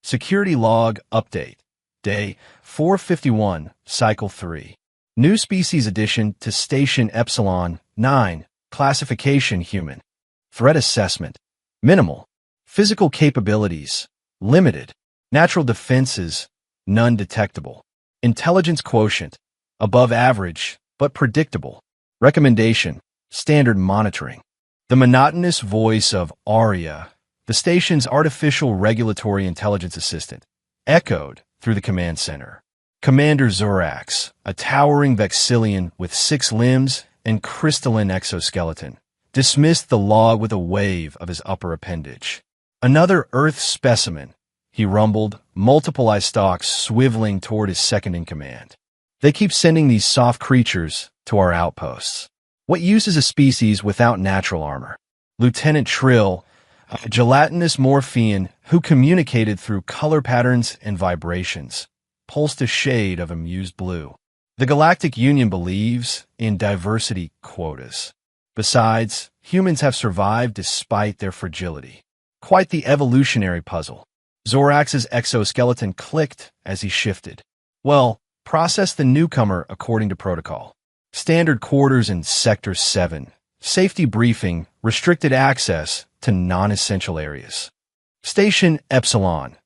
Security Log Update. Day 451, Cycle 3. New Species Addition to Station Epsilon 9. Classification Human. Threat Assessment. Minimal. Physical Capabilities. Limited. Natural Defenses. None detectable. Intelligence Quotient. Above average, but predictable. Recommendation. Standard monitoring. The monotonous voice of Aria, the station's artificial regulatory intelligence assistant, echoed through the command center. Commander Zorax, a towering Vexillian with 6 limbs and crystalline exoskeleton, dismissed the log with a wave of his upper appendage. Another Earth specimen, he rumbled, multiple eye stalks swiveling toward his second-in-command. They keep sending these soft creatures to our outposts. What use is a species without natural armor? Lieutenant Trill, a gelatinous Morphean who communicated through color patterns and vibrations, pulsed a shade of amused blue. The Galactic Union believes in diversity quotas. Besides, humans have survived despite their fragility. Quite the evolutionary puzzle. Zorax's exoskeleton clicked as he shifted. Well, process the newcomer according to protocol. Standard quarters in Sector 7. Safety briefing, restricted access to non-essential areas. Station Epsilon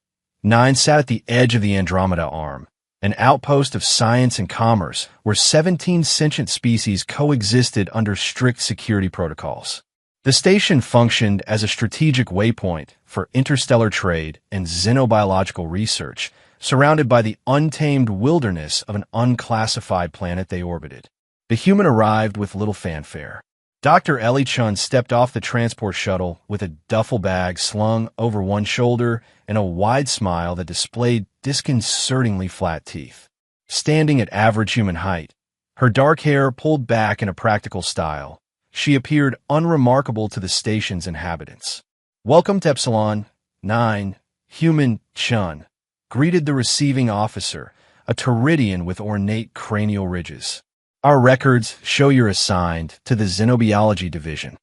9 sat at the edge of the Andromeda Arm, an outpost of science and commerce where 17 sentient species coexisted under strict security protocols. The station functioned as a strategic waypoint for interstellar trade and xenobiological research, surrounded by the untamed wilderness of an unclassified planet they orbited. The human arrived with little fanfare. Dr. Ellie Chun stepped off the transport shuttle with a duffel bag slung over one shoulder and a wide smile that displayed disconcertingly flat teeth. Standing at average human height, her dark hair pulled back in a practical style, she appeared unremarkable to the station's inhabitants. "Welcome to Epsilon 9, Human Chun," greeted the receiving officer, a Teridian with ornate cranial ridges. "Our records show you're assigned to the Xenobiology Division."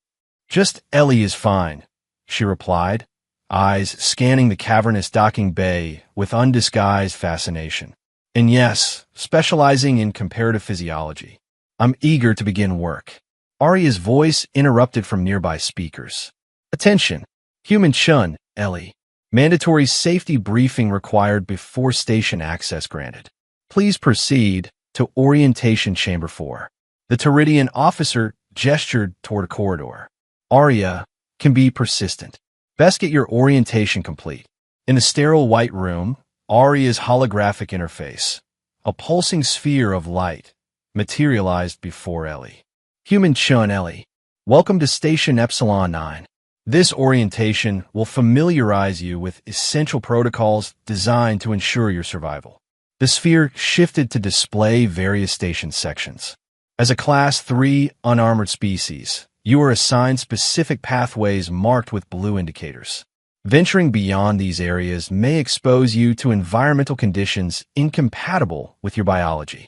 "Just Ellie is fine," she replied, eyes scanning the cavernous docking bay with undisguised fascination. "And yes, specializing in comparative physiology. I'm eager to begin work." Aria's voice interrupted from nearby speakers. "Attention! Human Chun, Ellie. Mandatory safety briefing required before station access granted. Please proceed to Orientation Chamber 4. The Teridian officer gestured toward a corridor. "Aria can be persistent. Best get your orientation complete." In the sterile white room, Aria's holographic interface, a pulsing sphere of light, materialized before Ellie. "Human Chun, Ellie. Welcome to Station Epsilon 9. This orientation will familiarize you with essential protocols designed to ensure your survival." The sphere shifted to display various station sections. As a Class 3 unarmored species, you are assigned specific pathways marked with blue indicators. Venturing beyond these areas may expose you to environmental conditions incompatible with your biology.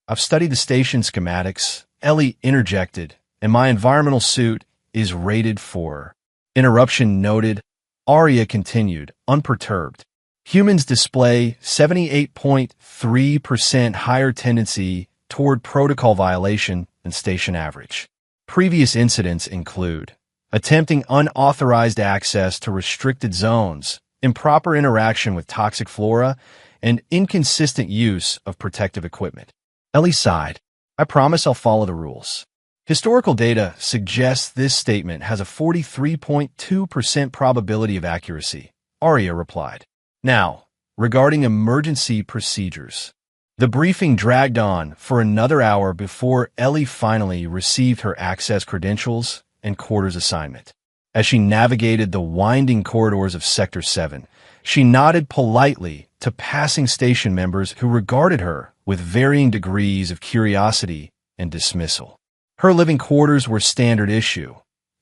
"I've studied the station schematics," Ellie interjected, "and my environmental suit is rated for." Interruption noted. Aria continued, unperturbed. "Humans display 78.3% higher tendency toward protocol violation than station average. Previous incidents include attempting unauthorized access to restricted zones, improper interaction with toxic flora, and inconsistent use of protective equipment." Ellie sighed. "I promise I'll follow the rules." Historical data suggests this statement has a 43.2% probability of accuracy, Aria replied. "Now, regarding emergency procedures." The briefing dragged on for another hour before Ellie finally received her access credentials and quarters assignment. As she navigated the winding corridors of Sector 7, she nodded politely to passing station members who regarded her with varying degrees of curiosity and dismissal. Her living quarters were standard issue,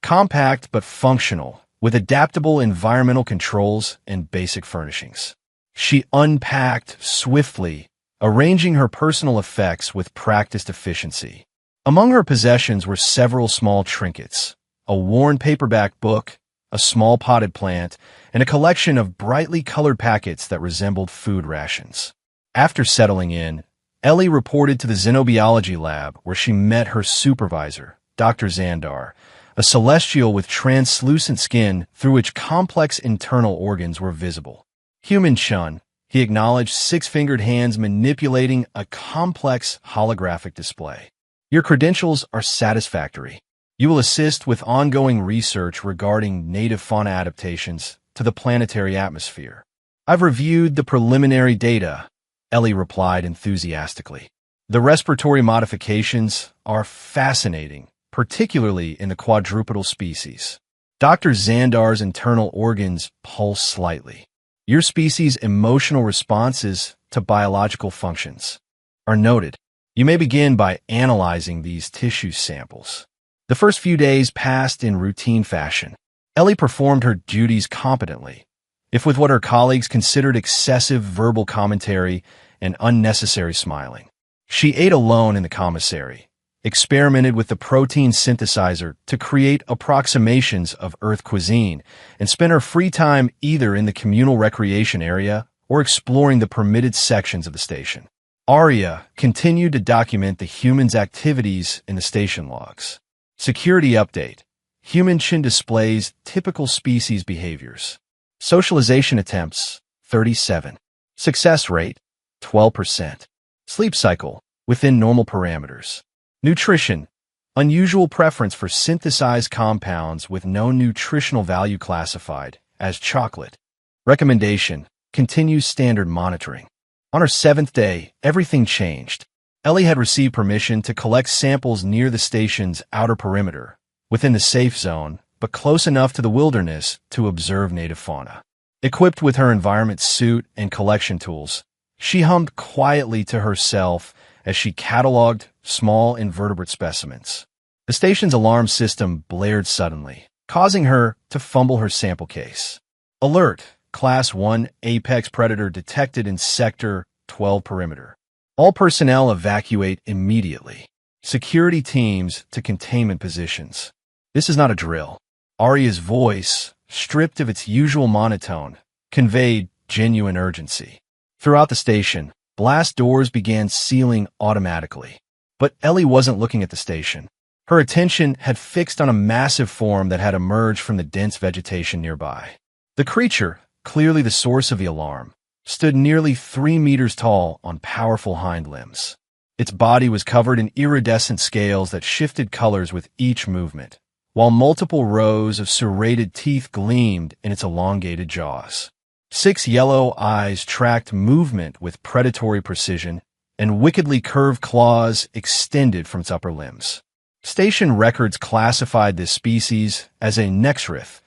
compact but functional, with adaptable environmental controls and basic furnishings. She unpacked swiftly, arranging her personal effects with practiced efficiency. Among her possessions were several small trinkets, a worn paperback book, a small potted plant, and a collection of brightly colored packets that resembled food rations. After settling in, Ellie reported to the xenobiology lab where she met her supervisor, Dr. Xandar, a celestial with translucent skin through which complex internal organs were visible. Human Shun, he acknowledged, six-fingered hands manipulating a complex holographic display. Your credentials are satisfactory. You will assist with ongoing research regarding native fauna adaptations to the planetary atmosphere. I've reviewed the preliminary data, Ellie replied enthusiastically. The respiratory modifications are fascinating, particularly in the quadrupedal species. Dr. Xandar's internal organs pulse slightly. Your species' emotional responses to biological functions are noted. You may begin by analyzing these tissue samples. The first few days passed in routine fashion. Ellie performed her duties competently, if with what her colleagues considered excessive verbal commentary and unnecessary smiling. She ate alone in the commissary, experimented with the protein synthesizer to create approximations of Earth cuisine, and spent her free time either in the communal recreation area or exploring the permitted sections of the station. Arya continued to document the humans' activities in the station logs. Security update. Human displays typical species behaviors. Socialization attempts, 37. Success rate, 12%. Sleep cycle, within normal parameters. Nutrition, unusual preference for synthesized compounds with no nutritional value classified as chocolate. Recommendation, continue standard monitoring. On her 7th day, everything changed. Ellie had received permission to collect samples near the station's outer perimeter, within the safe zone, but close enough to the wilderness to observe native fauna. Equipped with her environment suit and collection tools, she hummed quietly to herself as she cataloged small invertebrate specimens. The station's alarm system blared suddenly, causing her to fumble her sample case. Alert! Class 1 Apex Predator detected in Sector 12 perimeter. All personnel evacuate immediately. Security teams to containment positions. This is not a drill. Arya's voice, stripped of its usual monotone, conveyed genuine urgency. Throughout the station, blast doors began sealing automatically. But Ellie wasn't looking at the station. Her attention had fixed on a massive form that had emerged from the dense vegetation nearby. The creature, clearly the source of the alarm, stood nearly 3 meters tall on powerful hind limbs. Its body was covered in iridescent scales that shifted colors with each movement, while multiple rows of serrated teeth gleamed in its elongated jaws. 6 yellow eyes tracked movement with predatory precision, and wickedly curved claws extended from its upper limbs. Station records classified this species as a Nexrith,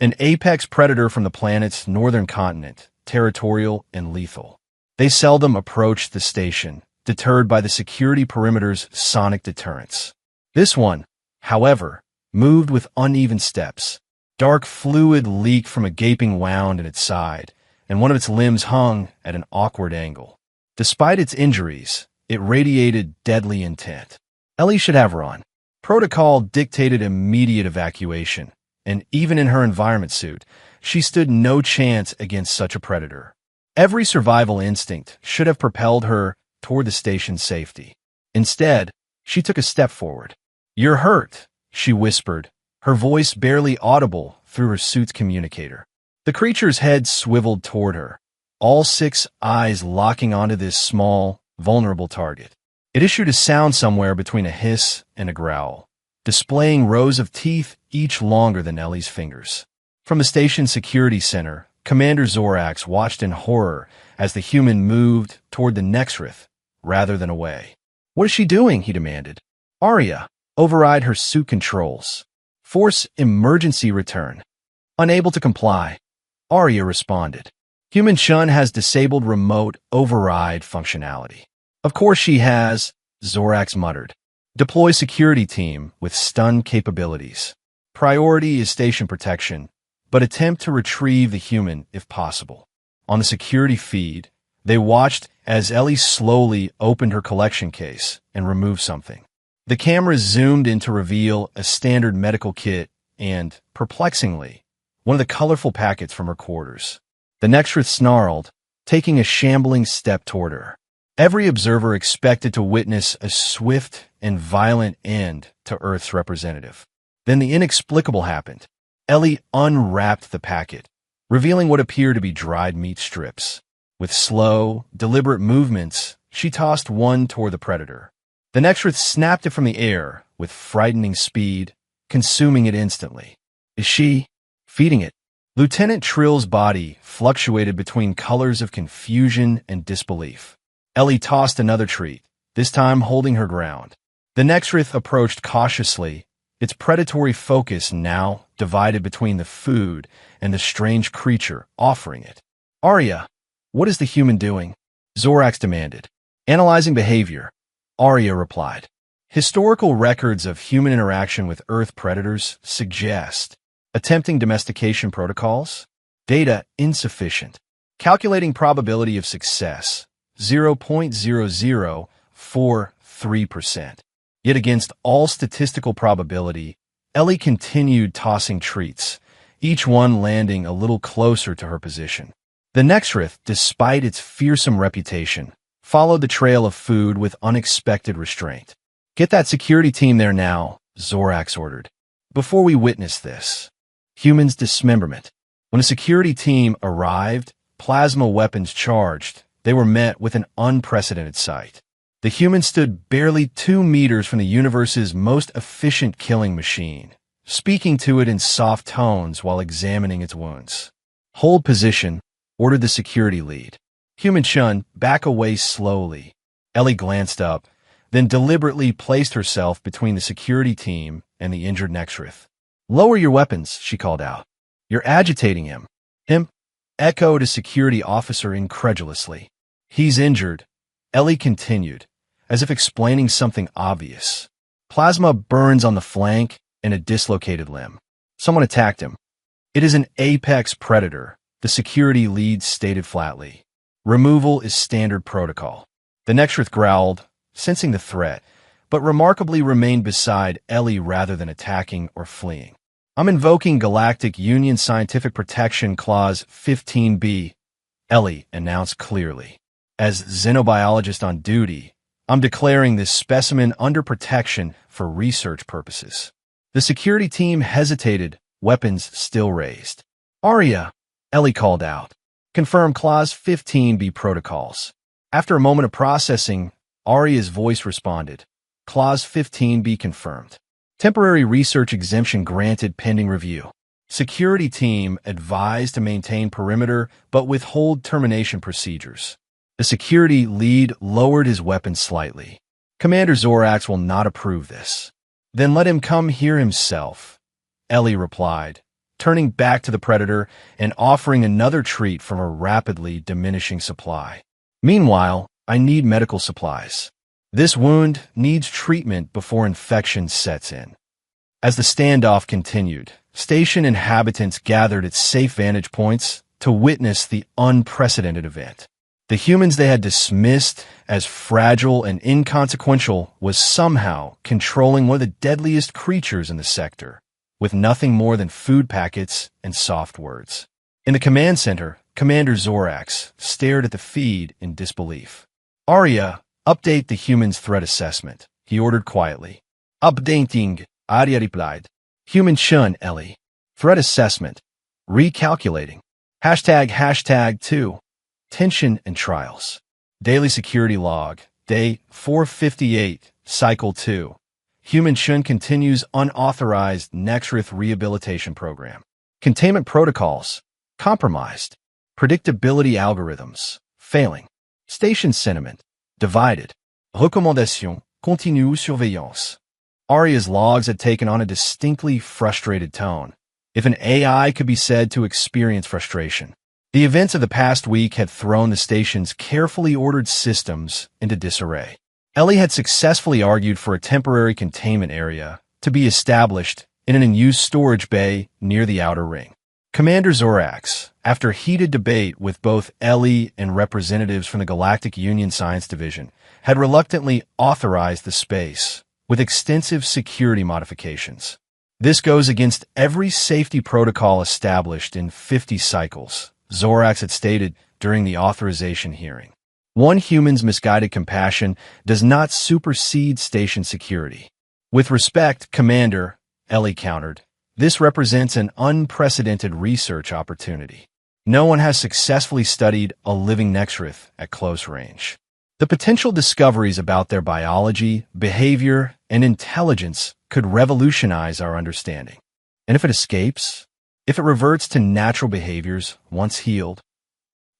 an apex predator from the planet's northern continent, territorial and lethal. They seldom approached the station, deterred by the security perimeter's sonic deterrence. This one, however, moved with uneven steps. Dark fluid leaked from a gaping wound in its side, and one of its limbs hung at an awkward angle. Despite its injuries, it radiated deadly intent. Ellie should have run. Protocol dictated immediate evacuation, and even in her environment suit, she stood no chance against such a predator. Every survival instinct should have propelled her toward the station's safety. Instead, she took a step forward. "You're hurt," she whispered, her voice barely audible through her suit's communicator. The creature's head swiveled toward her, all 6 eyes locking onto this small, vulnerable target. It issued a sound somewhere between a hiss and a growl, displaying rows of teeth each longer than Ellie's fingers. From the station security center, Commander Zorax watched in horror as the human moved toward the Nexrith rather than away. "What is she doing?" he demanded. "Arya, override her suit controls. Force emergency return." Unable to comply, Arya responded. Human Shun has disabled remote override functionality. "Of course she has," Zorax muttered. "Deploy security team with stun capabilities. Priority is station protection, but attempt to retrieve the human if possible." On the security feed, they watched as Ellie slowly opened her collection case and removed something. The camera zoomed in to reveal a standard medical kit and, perplexingly, one of the colorful packets from her quarters. The Nextrith snarled, taking a shambling step toward her. Every observer expected to witness a swift and violent end to Earth's representative. Then the inexplicable happened. Ellie unwrapped the packet, revealing what appeared to be dried meat strips. With slow, deliberate movements, she tossed one toward the predator. The Nextrith snapped it from the air with frightening speed, consuming it instantly. Is she feeding it? Lieutenant Trill's body fluctuated between colors of confusion and disbelief. Ellie tossed another treat, this time holding her ground. The Nextrith approached cautiously, its predatory focus now divided between the food and the strange creature offering it. Arya, what is the human doing? Zorax demanded. Analyzing behavior, Arya replied. Historical records of human interaction with Earth predators suggest attempting domestication protocols, data insufficient, calculating probability of success, 0.0043%. Yet against all statistical probability, Ellie continued tossing treats, each one landing a little closer to her position. The Nextrith, despite its fearsome reputation, followed the trail of food with unexpected restraint. Get that security team there now, Zorax ordered. Before we witness this. Humans' dismemberment. When a security team arrived, plasma weapons charged, they were met with an unprecedented sight. The human stood barely 2 meters from the universe's most efficient killing machine, speaking to it in soft tones while examining its wounds. Hold position, ordered the security lead. Human Shun, back away slowly. Ellie glanced up, then deliberately placed herself between the security team and the injured Nextrith. Lower your weapons, she called out. You're agitating him. Him? Echoed a security officer incredulously. He's injured, Ellie continued, as if explaining something obvious. Plasma burns on the flank and a dislocated limb. Someone attacked him. It is an apex predator, the security lead stated flatly. Removal is standard protocol. The Nextrith growled, sensing the threat, but remarkably remained beside Ellie rather than attacking or fleeing. I'm invoking Galactic Union Scientific Protection Clause 15B, Ellie announced clearly. As xenobiologist on duty, I'm declaring this specimen under protection for research purposes. The security team hesitated, weapons still raised. Arya, Ellie called out. Confirm Clause 15B protocols. After a moment of processing, Arya's voice responded. Clause 15B confirmed. Temporary research exemption granted pending review. Security team advised to maintain perimeter but withhold termination procedures. The security lead lowered his weapon slightly. Commander Zorax will not approve this. Then let him come here himself, Ellie replied, turning back to the predator and offering another treat from a rapidly diminishing supply. Meanwhile, I need medical supplies. This wound needs treatment before infection sets in. As the standoff continued, station inhabitants gathered at safe vantage points to witness the unprecedented event. The humans they had dismissed as fragile and inconsequential was somehow controlling one of the deadliest creatures in the sector, with nothing more than food packets and soft words. In the command center, Commander Zorax stared at the feed in disbelief. Arya, update the human's threat assessment, he ordered quietly. Updating, Arya replied. Human Shun, Ellie. Threat assessment. Recalculating. ## 2. Tension and trials. Daily security log. Day 458, Cycle 2. Human Shun continues unauthorized Nextrith rehabilitation program. Containment protocols. Compromised. Predictability algorithms. Failing. Station sentiment. Divided. Recommandation. Continue surveillance. Arya's logs had taken on a distinctly frustrated tone, if an AI could be said to experience frustration. The events of the past week had thrown the station's carefully ordered systems into disarray. Ellie had successfully argued for a temporary containment area to be established in an unused storage bay near the outer ring. Commander Zorax, after heated debate with both Ellie and representatives from the Galactic Union Science Division, had reluctantly authorized the space with extensive security modifications. This goes against every safety protocol established in 50 cycles, Zorax had stated during the authorization hearing. One human's misguided compassion does not supersede station security. With respect, Commander, Ellie countered, this represents an unprecedented research opportunity. No one has successfully studied a living Nexrith at close range. The potential discoveries about their biology, behavior, and intelligence could revolutionize our understanding. And if it escapes? If it reverts to natural behaviors once healed?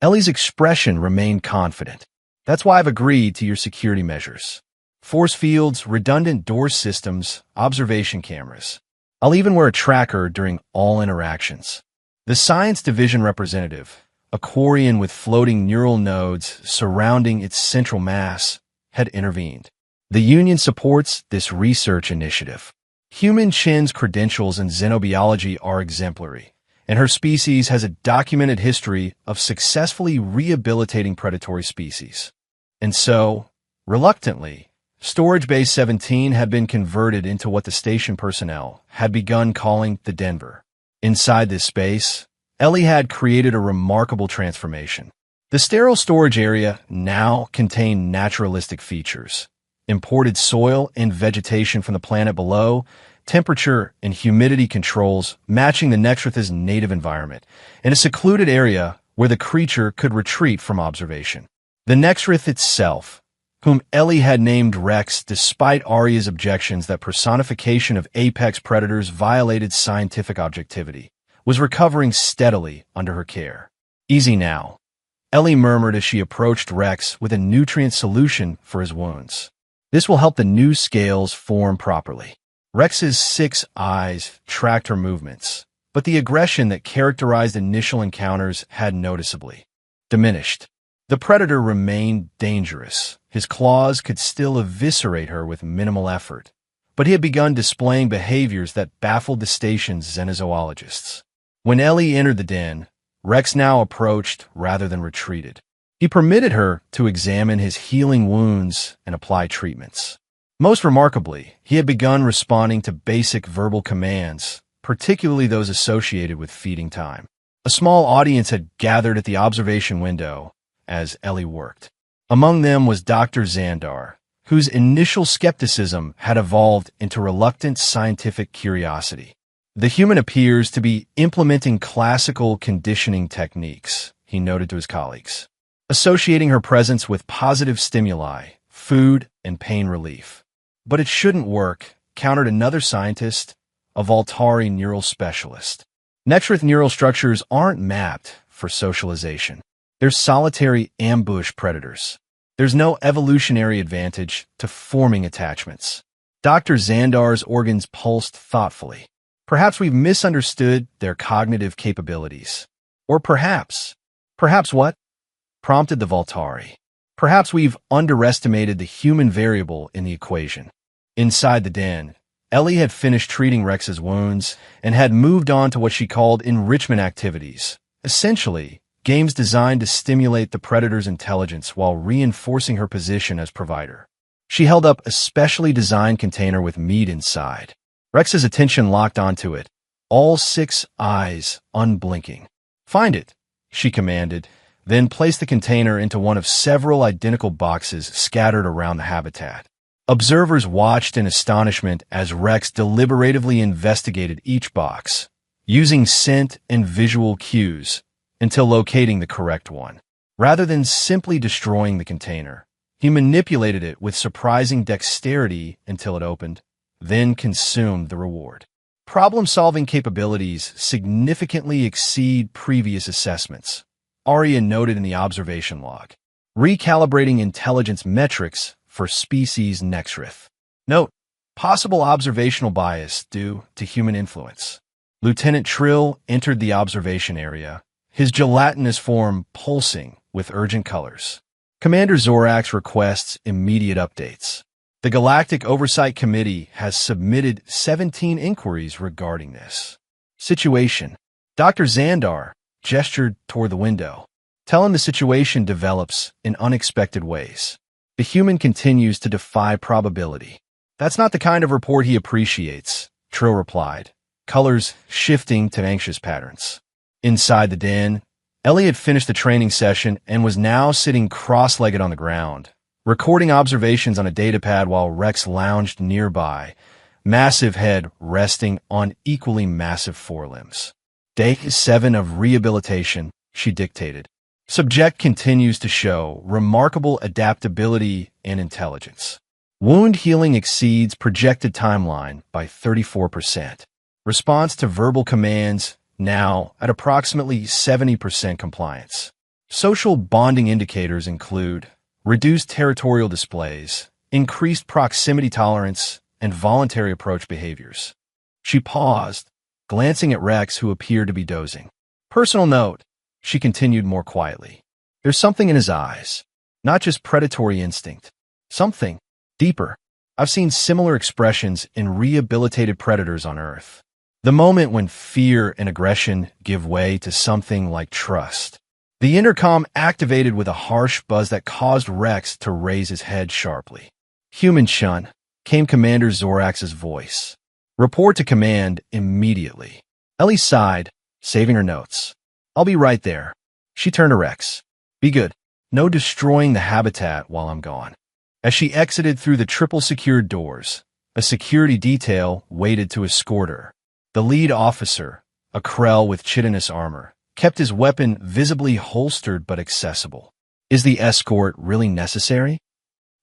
Ellie's expression remained confident. That's why I've agreed to your security measures. Force fields, redundant door systems, observation cameras. I'll even wear a tracker during all interactions. The Science Division representative, a Quarian with floating neural nodes surrounding its central mass, had intervened. The Union supports this research initiative. Human Chen's credentials in xenobiology are exemplary, and her species has a documented history of successfully rehabilitating predatory species. And so, reluctantly, Storage Bay 17 had been converted into what the station personnel had begun calling the Denver. Inside this space, Ellie had created a remarkable transformation. The sterile storage area now contained naturalistic features. Imported soil and vegetation from the planet below, temperature and humidity controls matching the Nexrith's native environment, and a secluded area where the creature could retreat from observation. The Nexrith itself, whom Ellie had named Rex despite Arya's objections that personification of apex predators violated scientific objectivity, was recovering steadily under her care. Easy now, Ellie murmured as she approached Rex with a nutrient solution for his wounds. This will help the new scales form properly. Rex's 6 eyes tracked her movements, but the aggression that characterized initial encounters had noticeably diminished. The predator remained dangerous. His claws could still eviscerate her with minimal effort, but he had begun displaying behaviors that baffled the station's xenozoologists. When Ellie entered the den, Rex now approached rather than retreated. He permitted her to examine his healing wounds and apply treatments. Most remarkably, he had begun responding to basic verbal commands, particularly those associated with feeding time. A small audience had gathered at the observation window as Ellie worked. Among them was Dr. Xandar, whose initial skepticism had evolved into reluctant scientific curiosity. The human appears to be implementing classical conditioning techniques, he noted to his colleagues, associating her presence with positive stimuli, food, and pain relief. But it shouldn't work, countered another scientist, a Voltari neural specialist. Nexrith neural structures aren't mapped for socialization. They're solitary ambush predators. There's no evolutionary advantage to forming attachments. Dr. Xandar's organs pulsed thoughtfully. Perhaps we've misunderstood their cognitive capabilities. Or perhaps what? Prompted the Voltari. Perhaps we've underestimated the human variable in the equation. Inside the den, Ellie had finished treating Rex's wounds and had moved on to what she called enrichment activities. Essentially, games designed to stimulate the predator's intelligence while reinforcing her position as provider. She held up a specially designed container with meat inside. Rex's attention locked onto it, all 6 eyes unblinking. "Find it," she commanded, then placed the container into one of several identical boxes scattered around the habitat. Observers watched in astonishment as Rex deliberatively investigated each box, using scent and visual cues until locating the correct one. Rather than simply destroying the container, he manipulated it with surprising dexterity until it opened, then consumed the reward. Problem-solving capabilities significantly exceed previous assessments, Arya noted in the observation log, recalibrating intelligence metrics for species Nexrith. Note, possible observational bias due to human influence. Lieutenant Trill entered the observation area, his gelatinous form pulsing with urgent colors. Commander Zorax requests immediate updates. The Galactic Oversight Committee has submitted 17 inquiries regarding this situation. Dr. Xandar gestured toward the window. Tell him the situation develops in unexpected ways. The human continues to defy probability. That's not the kind of report he appreciates, Trill replied, colors shifting to anxious patterns. Inside the den, Ellie had finished the training session and was now sitting cross-legged on the ground, recording observations on a datapad while Rex lounged nearby, massive head resting on equally massive forelimbs. Day 7 of rehabilitation, she dictated. Subject continues to show remarkable adaptability and intelligence. Wound healing exceeds projected timeline by 34%. Response to verbal commands now at approximately 70% compliance. Social bonding indicators include reduced territorial displays, increased proximity tolerance, and voluntary approach behaviors. She paused, glancing at Rex, who appeared to be dozing. Personal note, she continued more quietly. There's something in his eyes, not just predatory instinct. Something deeper. I've seen similar expressions in rehabilitated predators on Earth. The moment when fear and aggression give way to something like trust. The intercom activated with a harsh buzz that caused Rex to raise his head sharply. Human Shun, came Commander Zorax's voice. Report to command immediately. Ellie sighed, saving her notes. I'll be right there. She turned to Rex. Be good. No destroying the habitat while I'm gone. As she exited through the triple secured doors, a security detail waited to escort her. The lead officer, a Krell with chitinous armor, kept his weapon visibly holstered but accessible. Is the escort really necessary?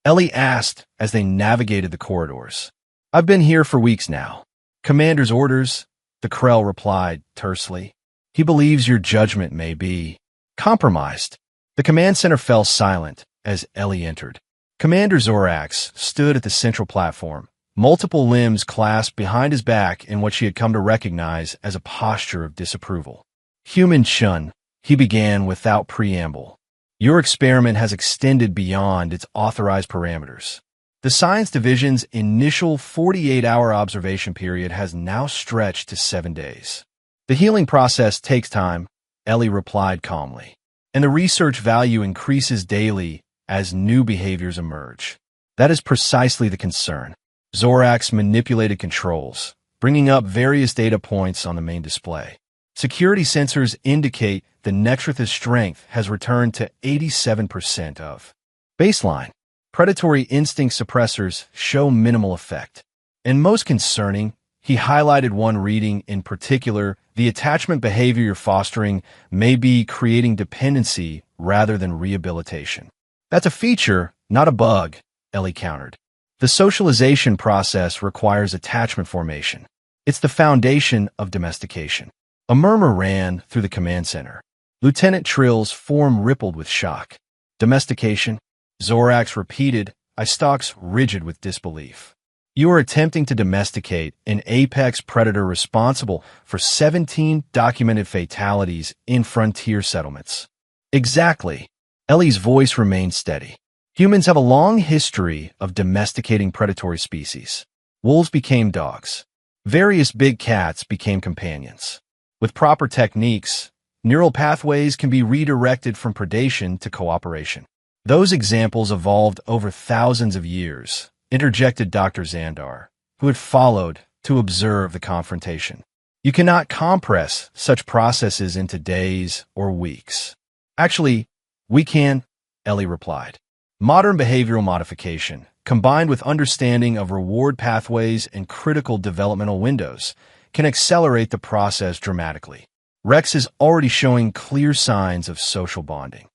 Ellie asked as they navigated the corridors. I've been here for weeks now. Commander's orders, the Krell replied tersely. He believes your judgment may be compromised. The command center fell silent as Ellie entered. Commander Zorax stood at the central platform, multiple limbs clasped behind his back in what she had come to recognize as a posture of disapproval. Human Shun, he began without preamble. Your experiment has extended beyond its authorized parameters. The Science Division's initial 48-hour observation period has now stretched to 7 days. The healing process takes time, Ellie replied calmly, and the research value increases daily as new behaviors emerge. That is precisely the concern. Zorax manipulated controls, bringing up various data points on the main display. Security sensors indicate the Nectritha's strength has returned to 87% of baseline. Predatory instinct suppressors show minimal effect. And most concerning, he highlighted one reading in particular, the attachment behavior you're fostering may be creating dependency rather than rehabilitation. That's a feature, not a bug, Ellie countered. The socialization process requires attachment formation. It's the foundation of domestication. A murmur ran through the command center. Lieutenant Trill's form rippled with shock. Domestication? Zorax repeated, eyestalks rigid with disbelief. You are attempting to domesticate an apex predator responsible for 17 documented fatalities in frontier settlements. Exactly. Ellie's voice remained steady. Humans have a long history of domesticating predatory species. Wolves became dogs. Various big cats became companions. With proper techniques, neural pathways can be redirected from predation to cooperation. Those examples evolved over thousands of years, interjected Dr. Xandar, who had followed to observe the confrontation. You cannot compress such processes into days or weeks. Actually, we can, Ellie replied. Modern behavioral modification, combined with understanding of reward pathways and critical developmental windows, can accelerate the process dramatically. Rex is already showing clear signs of social bonding.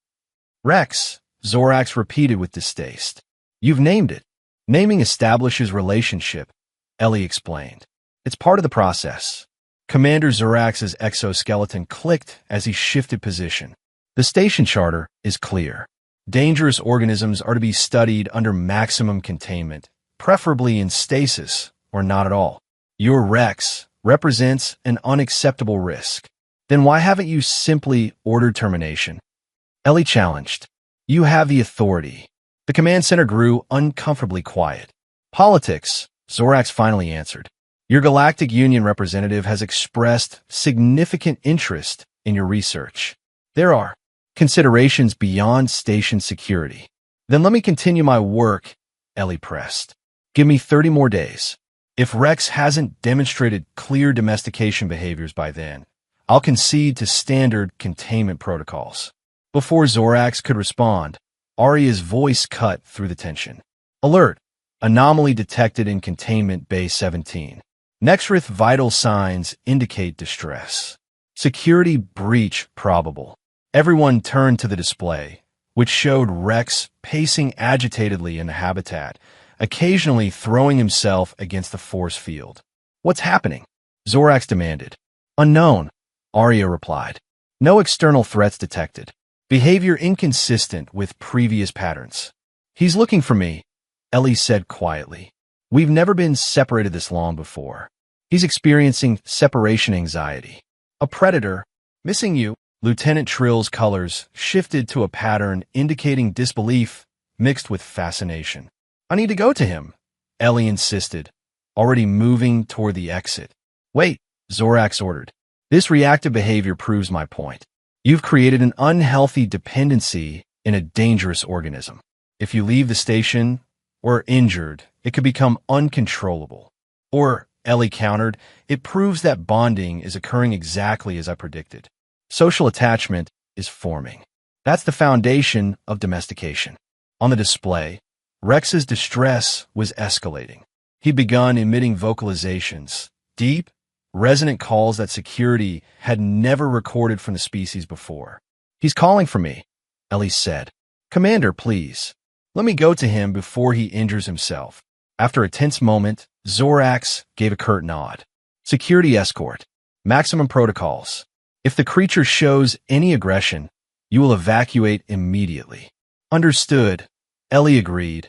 Rex, Zorax repeated with distaste. You've named it. Naming establishes relationship, Ellie explained. It's part of the process. Commander Zorax's exoskeleton clicked as he shifted position. The station charter is clear. Dangerous organisms are to be studied under maximum containment, preferably in stasis or not at all. Your Rex represents an unacceptable risk. Then why haven't you simply ordered termination? Ellie challenged. You have the authority. The command center grew uncomfortably quiet. Politics, Zorax finally answered. Your Galactic Union representative has expressed significant interest in your research. There are considerations beyond station security. Then let me continue my work, Ellie pressed. Give me 30 more days. If Rex hasn't demonstrated clear domestication behaviors by then, I'll concede to standard containment protocols. Before Zorax could respond, Arya's voice cut through the tension. Alert! Anomaly detected in Containment Bay 17. Nexrith vital signs indicate distress. Security breach probable. Everyone turned to the display, which showed Rex pacing agitatedly in the habitat, occasionally throwing himself against the force field. What's happening? Zorax demanded. Unknown, Arya replied. No external threats detected. Behavior inconsistent with previous patterns. He's looking for me, Ellie said quietly. We've never been separated this long before. He's experiencing separation anxiety. A predator, missing you. Lieutenant Trill's colors shifted to a pattern indicating disbelief mixed with fascination. I need to go to him, Ellie insisted, already moving toward the exit. Wait, Zorax ordered. This reactive behavior proves my point. You've created an unhealthy dependency in a dangerous organism. If you leave the station or are injured, it could become uncontrollable. Or, Ellie countered, it proves that bonding is occurring exactly as I predicted. Social attachment is forming. That's the foundation of domestication. On the display, Rex's distress was escalating. He'd begun emitting vocalizations, deep, resonant calls that security had never recorded from the species before. He's calling for me, Ellie said. Commander, please. Let me go to him before he injures himself. After a tense moment, Zorax gave a curt nod. Security escort. Maximum protocols. If the creature shows any aggression, you will evacuate immediately. Understood, Ellie agreed,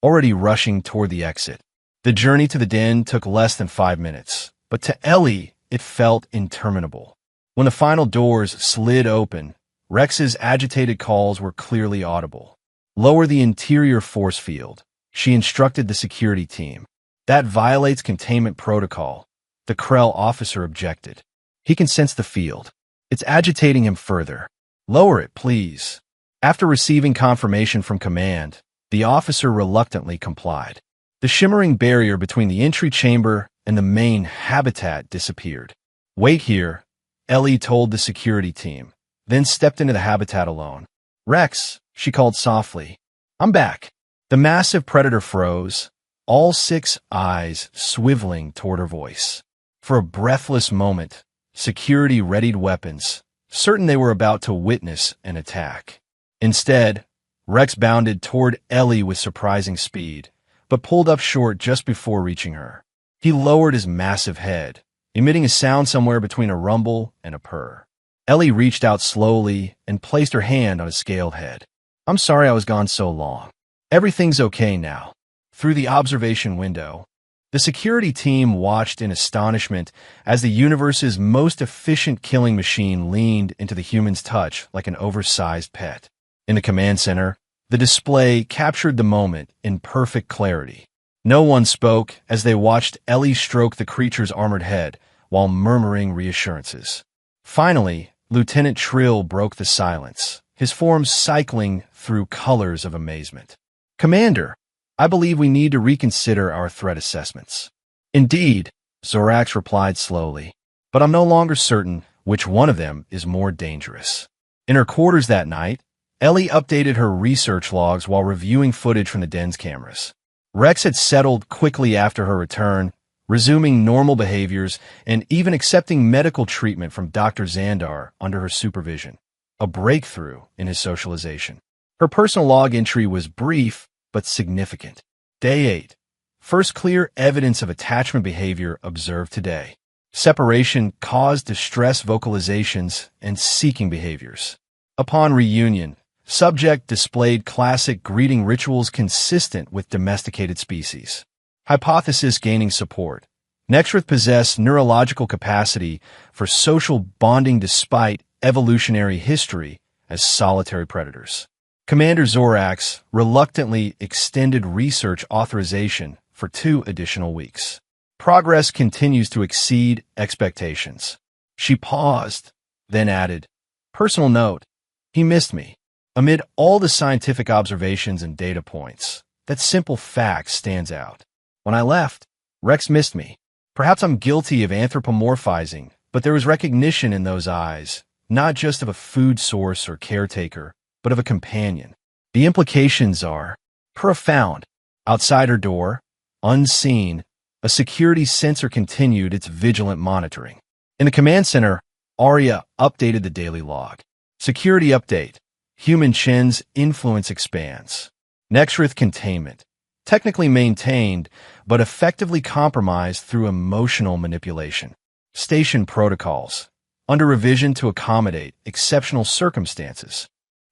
already rushing toward the exit. The journey to the den took less than 5 minutes, but to Ellie, it felt interminable. When the final doors slid open, Rex's agitated calls were clearly audible. Lower the interior force field, she instructed the security team. That violates containment protocol, the Krell officer objected. He can sense the field. It's agitating him further. Lower it, please. After receiving confirmation from command, the officer reluctantly complied. The shimmering barrier between the entry chamber and the main habitat disappeared. Wait here, Ellie told the security team, then stepped into the habitat alone. Rex, she called softly. I'm back. The massive predator froze, all 6 eyes swiveling toward her voice. For a breathless moment, security readied weapons, certain they were about to witness an attack. Instead, Rex bounded toward Ellie with surprising speed, but pulled up short just before reaching her. He lowered his massive head, emitting a sound somewhere between a rumble and a purr. Ellie reached out slowly and placed her hand on his scaled head. I'm sorry I was gone so long. Everything's okay now. Through the observation window, the security team watched in astonishment as the universe's most efficient killing machine leaned into the human's touch like an oversized pet. In the command center, the display captured the moment in perfect clarity. No one spoke as they watched Ellie stroke the creature's armored head while murmuring reassurances. Finally, Lieutenant Trill broke the silence, his form cycling through colors of amazement. Commander, I believe we need to reconsider our threat assessments. Indeed, Zorax replied slowly, but I'm no longer certain which one of them is more dangerous. In her quarters that night, Ellie updated her research logs while reviewing footage from the den's cameras. Rex had settled quickly after her return, resuming normal behaviors and even accepting medical treatment from Dr. Xandar under her supervision, a breakthrough in his socialization. Her personal log entry was brief but significant. Day 8. First clear evidence of attachment behavior observed today. Separation caused distress vocalizations and seeking behaviors. Upon reunion, subject displayed classic greeting rituals consistent with domesticated species. Hypothesis gaining support. Nexrith possess neurological capacity for social bonding despite evolutionary history as solitary predators. Commander Zorax reluctantly extended research authorization for 2 additional weeks. Progress continues to exceed expectations. She paused, then added, Personal note, he missed me. Amid all the scientific observations and data points, that simple fact stands out. When I left, Rex missed me. Perhaps I'm guilty of anthropomorphizing, but there was recognition in those eyes, not just of a food source or caretaker, but of a companion. The implications are profound. Outside her door, unseen, a security sensor continued its vigilant monitoring. In the command center, Arya updated the daily log. Security update. Human Chen's influence expands. Nexrith containment. Technically maintained, but effectively compromised through emotional manipulation. Station protocols. Under revision to accommodate exceptional circumstances.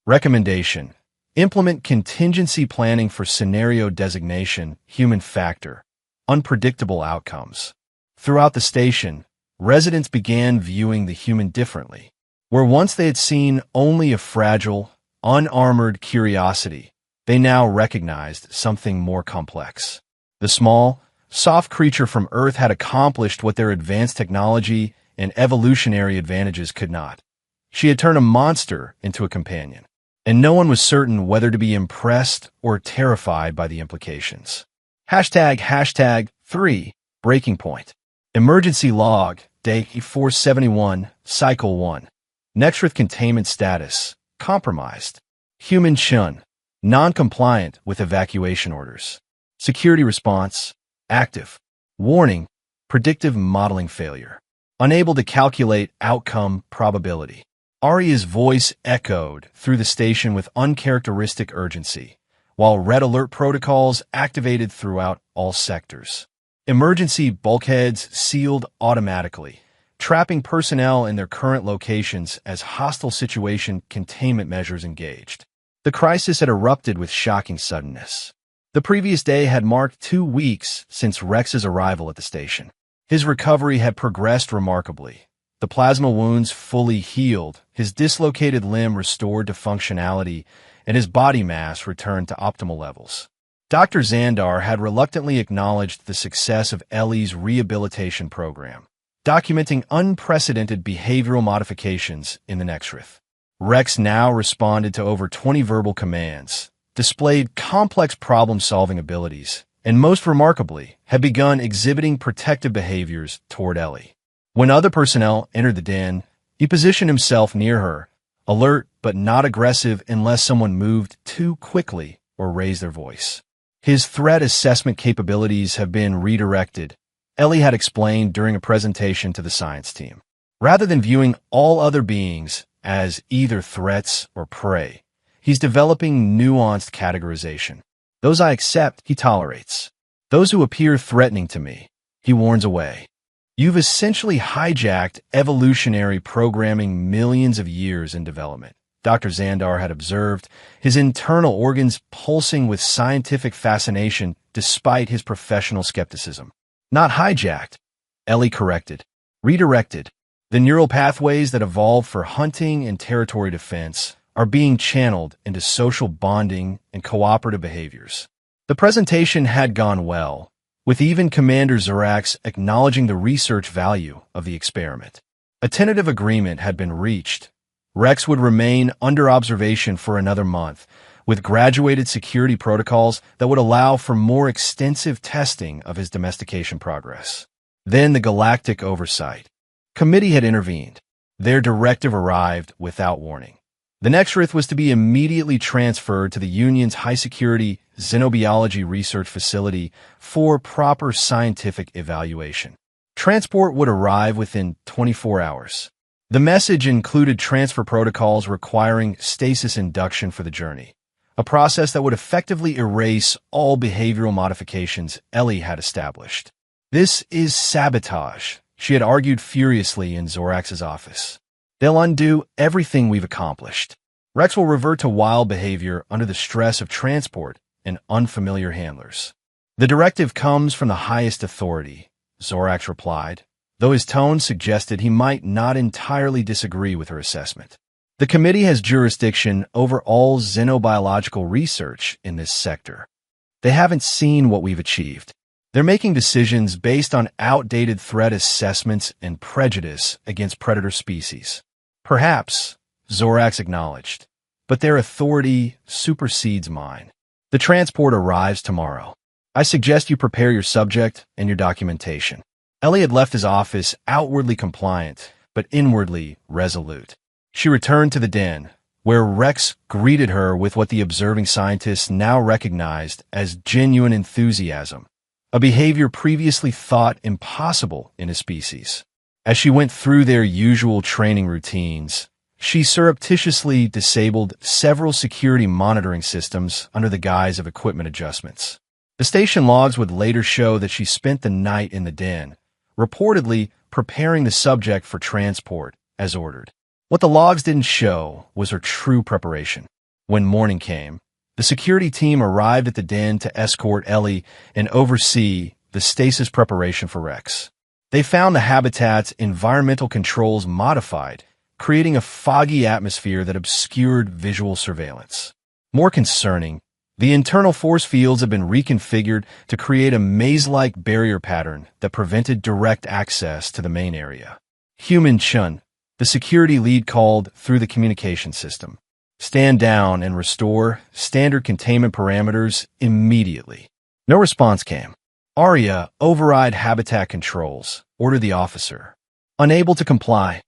Recommendation. Implement contingency planning for scenario designation, human factor, unpredictable outcomes. Throughout the station, residents began viewing the human differently. Where once they had seen only a fragile, unarmored curiosity, they now recognized something more complex. The small, soft creature from Earth had accomplished what their advanced technology and evolutionary advantages could not. She had turned a monster into a companion, and no one was certain whether to be impressed or terrified by the implications. #3 Breaking Point. Emergency log, day 471, cycle 1. Nexrith containment status, compromised. Human Chen, non-compliant with evacuation orders. Security response, active. Warning, predictive modeling failure. Unable to calculate outcome probability. Arya's voice echoed through the station with uncharacteristic urgency, while red alert protocols activated throughout all sectors. Emergency bulkheads sealed automatically, trapping personnel in their current locations as hostile situation containment measures engaged. The crisis had erupted with shocking suddenness. The previous day had marked 2 weeks since Rex's arrival at the station. His recovery had progressed remarkably. The plasma wounds fully healed, his dislocated limb restored to functionality, and his body mass returned to optimal levels. Dr. Xandar had reluctantly acknowledged the success of Ellie's rehabilitation program, documenting unprecedented behavioral modifications in the Nexrith. Rex now responded to over 20 verbal commands, displayed complex problem-solving abilities, and most remarkably, had begun exhibiting protective behaviors toward Ellie. When other personnel entered the den, he positioned himself near her, alert but not aggressive unless someone moved too quickly or raised their voice. His threat assessment capabilities have been redirected, Ellie had explained during a presentation to the science team. Rather than viewing all other beings as either threats or prey, he's developing nuanced categorization. Those I accept, he tolerates. Those who appear threatening to me, he warns away. You've essentially hijacked evolutionary programming millions of years in development, Dr. Xandar had observed, his internal organs pulsing with scientific fascination despite his professional skepticism. Not hijacked, Ellie corrected. Redirected. The neural pathways that evolved for hunting and territory defense are being channeled into social bonding and cooperative behaviors. The presentation had gone well, with even Commander Zorax acknowledging the research value of the experiment. A tentative agreement had been reached. Rex would remain under observation for another month, with graduated security protocols that would allow for more extensive testing of his domestication progress. Then the Galactic Oversight Committee had intervened. Their directive arrived without warning. The Nexrith was to be immediately transferred to the Union's high-security xenobiology research facility for proper scientific evaluation. Transport would arrive within 24 hours. The message included transfer protocols requiring stasis induction for the journey, a process that would effectively erase all behavioral modifications Ellie had established. This is sabotage, she had argued furiously in Zorax's office. They'll undo everything we've accomplished. Rex will revert to wild behavior under the stress of transport and unfamiliar handlers. The directive comes from the highest authority, Zorax replied, though his tone suggested he might not entirely disagree with her assessment. The committee has jurisdiction over all xenobiological research in this sector. They haven't seen what we've achieved. They're making decisions based on outdated threat assessments and prejudice against predator species. Perhaps, Zorax acknowledged, but their authority supersedes mine. The transport arrives tomorrow. I suggest you prepare your subject and your documentation. Ellie had left his office outwardly compliant, but inwardly resolute. She returned to the den, where Rex greeted her with what the observing scientists now recognized as genuine enthusiasm, a behavior previously thought impossible in his species. As she went through their usual training routines, she surreptitiously disabled several security monitoring systems under the guise of equipment adjustments. The station logs would later show that she spent the night in the den, reportedly preparing the subject for transport, as ordered. What the logs didn't show was her true preparation. When morning came, the security team arrived at the den to escort Ellie and oversee the stasis preparation for Rex. They found the habitat's environmental controls modified, creating a foggy atmosphere that obscured visual surveillance. More concerning, the internal force fields had been reconfigured to create a maze-like barrier pattern that prevented direct access to the main area. Human-Chun, the security lead, called through the communication system. Stand down and restore standard containment parameters immediately. No response came. Arya, override habitat controls, ordered the officer. Unable to comply,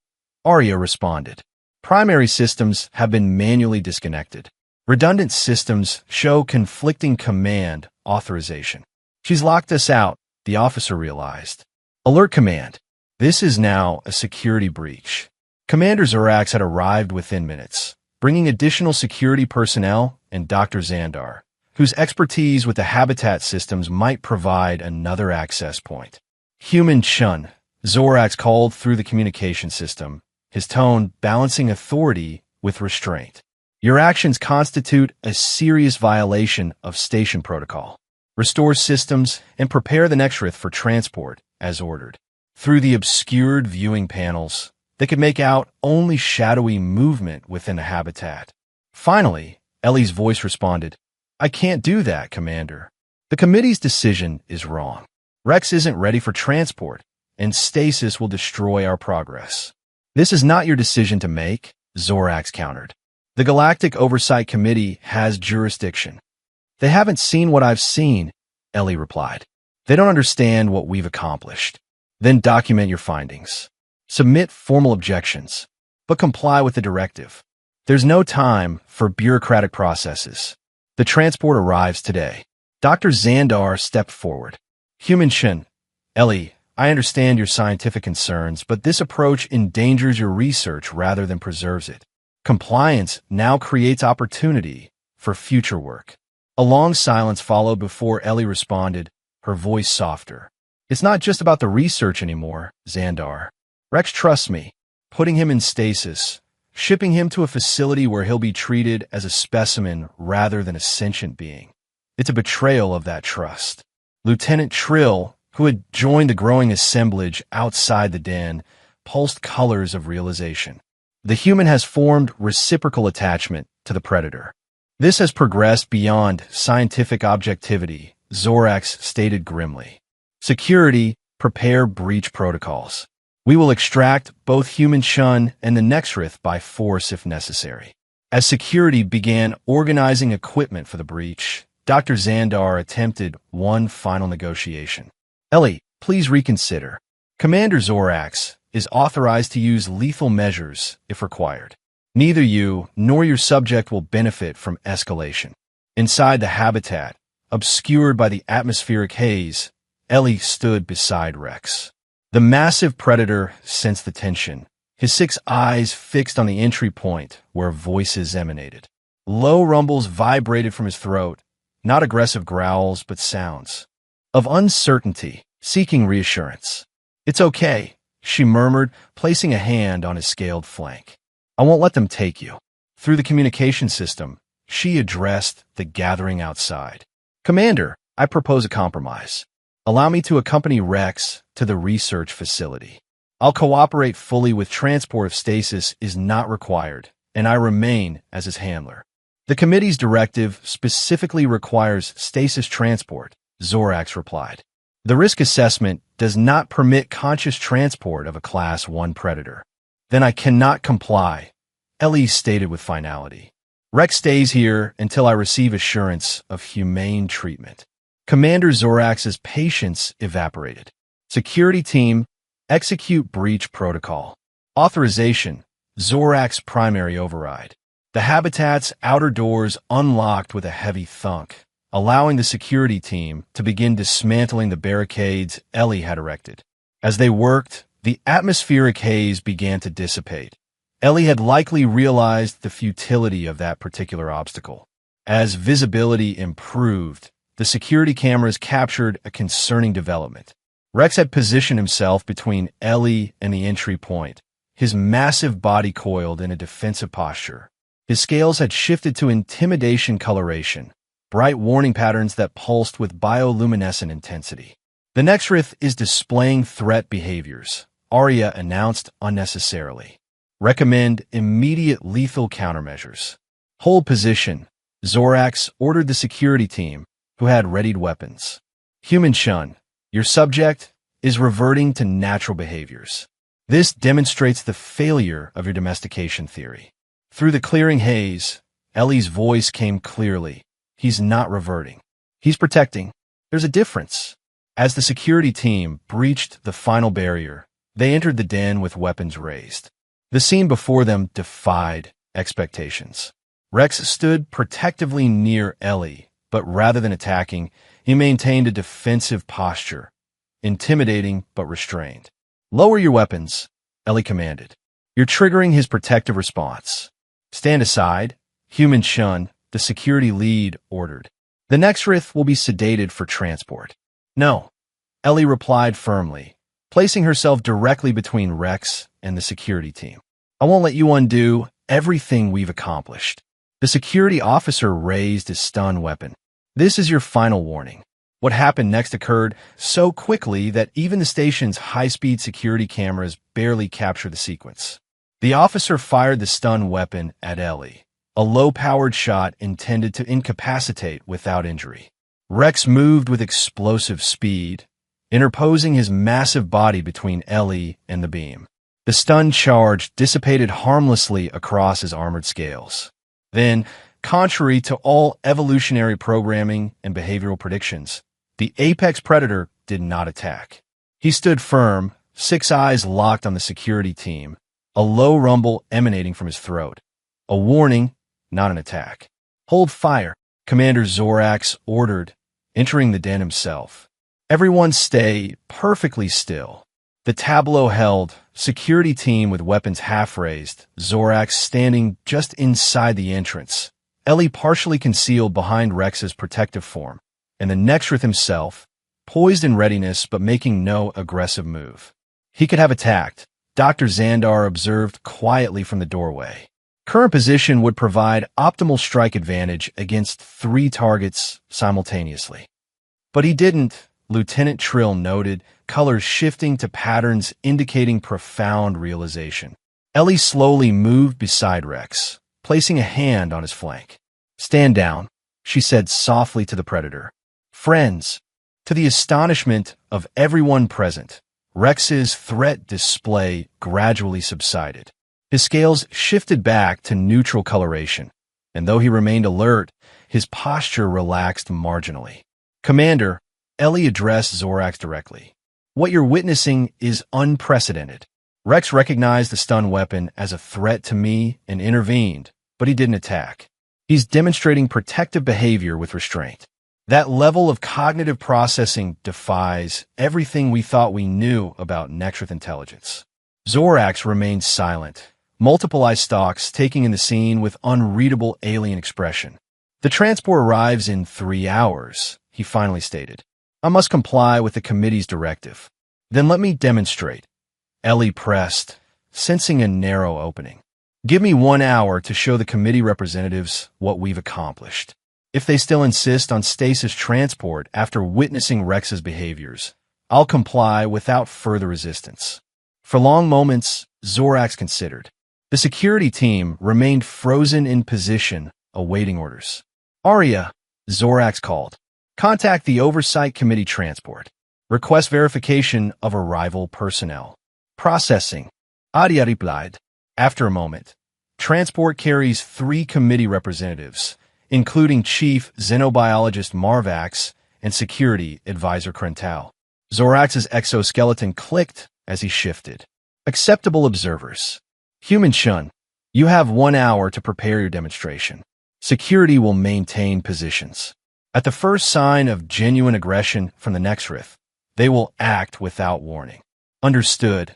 Arya responded. Primary systems have been manually disconnected. Redundant systems show conflicting command authorization. She's locked us out, the officer realized. Alert command. This is now a security breach. Commander Zorax had arrived within minutes, bringing additional security personnel and Dr. Xandar, whose expertise with the habitat systems might provide another access point. Human-Chun, Zorax called through the communication system, his tone balancing authority with restraint. Your actions constitute a serious violation of station protocol. Restore systems and prepare the Nextrith for transport, as ordered. Through the obscured viewing panels, they could make out only shadowy movement within the habitat. Finally, Ellie's voice responded, I can't do that, Commander. The committee's decision is wrong. Rex isn't ready for transport, and stasis will destroy our progress. This is not your decision to make, Zorax countered. The Galactic Oversight Committee has jurisdiction. They haven't seen what I've seen, Ellie replied. They don't understand what we've accomplished. Then document your findings. Submit formal objections, but comply with the directive. There's no time for bureaucratic processes. The transport arrives today. Dr. Xandar stepped forward. Human-Chun, Ellie, I understand your scientific concerns, but this approach endangers your research rather than preserves it. Compliance now creates opportunity for future work. A long silence followed before Ellie responded, her voice softer. It's not just about the research anymore, Xandar. Rex trusts me. Putting him in stasis, shipping him to a facility where he'll be treated as a specimen rather than a sentient being. It's a betrayal of that trust. Lieutenant Trill, who had joined the growing assemblage outside the den, pulsed colors of realization. The human has formed reciprocal attachment to the predator. This has progressed beyond scientific objectivity, Zorax stated grimly. Security, prepare breach protocols. We will extract both Human-Chun and the Nextrith by force if necessary. As security began organizing equipment for the breach, Dr. Xandar attempted one final negotiation. Ellie, please reconsider. Commander Zorax is authorized to use lethal measures if required. Neither you nor your subject will benefit from escalation. Inside the habitat, obscured by the atmospheric haze, Ellie stood beside Rex. The massive predator sensed the tension, his 6 eyes fixed on the entry point where voices emanated. Low rumbles vibrated from his throat, not aggressive growls but sounds of uncertainty, seeking reassurance. It's okay, she murmured, placing a hand on his scaled flank. I won't let them take you. Through the communication system, she addressed the gathering outside. Commander, I propose a compromise. Allow me to accompany Rex to the research facility. I'll cooperate fully with transport if stasis is not required, and I remain as his handler. The committee's directive specifically requires stasis transport, Zorax replied. The risk assessment does not permit conscious transport of a Class 1 predator. Then I cannot comply, Ellie stated with finality. Rex stays here until I receive assurance of humane treatment. Commander Zorax's patience evaporated. Security team, execute breach protocol. Authorization, Zorax primary override. The habitat's outer doors unlocked with a heavy thunk, allowing the security team to begin dismantling the barricades Ellie had erected. As they worked, the atmospheric haze began to dissipate. Ellie had likely realized the futility of that particular obstacle. As visibility improved, the security cameras captured a concerning development. Rex had positioned himself between Ellie and the entry point, his massive body coiled in a defensive posture. His scales had shifted to intimidation coloration, bright warning patterns that pulsed with bioluminescent intensity. The Nexrith is displaying threat behaviors, Arya announced unnecessarily. Recommend immediate lethal countermeasures. Hold position, Zorax ordered the security team, who had readied weapons. Human Shun, your subject is reverting to natural behaviors. This demonstrates the failure of your domestication theory. Through the clearing haze, Ellie's voice came clearly. He's not reverting. He's protecting. There's a difference. As the security team breached the final barrier, they entered the den with weapons raised. The scene before them defied expectations. Rex stood protectively near Ellie, but rather than attacking, he maintained a defensive posture, intimidating but restrained. Lower your weapons, Ellie commanded. You're triggering his protective response. Stand aside, Human Shun, the security lead ordered. The Nexrith will be sedated for transport. No, Ellie replied firmly, placing herself directly between Rex and the security team. I won't let you undo everything we've accomplished. The security officer raised his stun weapon. This is your final warning. What happened next occurred so quickly that even the station's high-speed security cameras barely captured the sequence. The officer fired the stun weapon at Ellie, a low-powered shot intended to incapacitate without injury. Rex moved with explosive speed, interposing his massive body between Ellie and the beam. The stun charge dissipated harmlessly across his armored scales. Then, contrary to all evolutionary programming and behavioral predictions, the apex predator did not attack. He stood firm, 6 eyes locked on the security team, a low rumble emanating from his throat. A warning, not an attack. Hold fire, Commander Zorax ordered, entering the den himself. Everyone stay perfectly still. The tableau held, security team with weapons half-raised, Zorax standing just inside the entrance, Ellie partially concealed behind Rex's protective form, and the Nexrith himself, poised in readiness but making no aggressive move. He could have attacked, Dr. Xandar observed quietly from the doorway. Current position would provide optimal strike advantage against 3 targets simultaneously. But he didn't, Lieutenant Trill noted, colors shifting to patterns indicating profound realization. Ellie slowly moved beside Rex, placing a hand on his flank. Stand down, she said softly to the predator. Friends. To the astonishment of everyone present, Rex's threat display gradually subsided. His scales shifted back to neutral coloration, and though he remained alert, his posture relaxed marginally. Commander, Ellie addressed Zorax directly. What you're witnessing is unprecedented. Rex recognized the stun weapon as a threat to me and intervened, but he didn't attack. He's demonstrating protective behavior with restraint. That level of cognitive processing defies everything we thought we knew about Nexrith intelligence. Zorax remained silent, multiple eye stalks taking in the scene with unreadable alien expression. The transport arrives in 3 hours, he finally stated. I must comply with the committee's directive. Then let me demonstrate. Ellie pressed, sensing a narrow opening. Give me 1 hour to show the committee representatives what we've accomplished. If they still insist on stasis transport after witnessing Rex's behaviors, I'll comply without further resistance. For long moments, Zorax considered. The security team remained frozen in position, awaiting orders. Arya, Zorax called. Contact the Oversight Committee Transport. Request verification of arrival personnel. Processing. Arya replied. After a moment, transport carries 3 committee representatives, including Chief Xenobiologist Marvax and security advisor Krental. Zorax's exoskeleton clicked as he shifted. Acceptable observers. Human Shun, you have 1 hour to prepare your demonstration. Security will maintain positions. At the first sign of genuine aggression from the Nexrith, they will act without warning. Understood.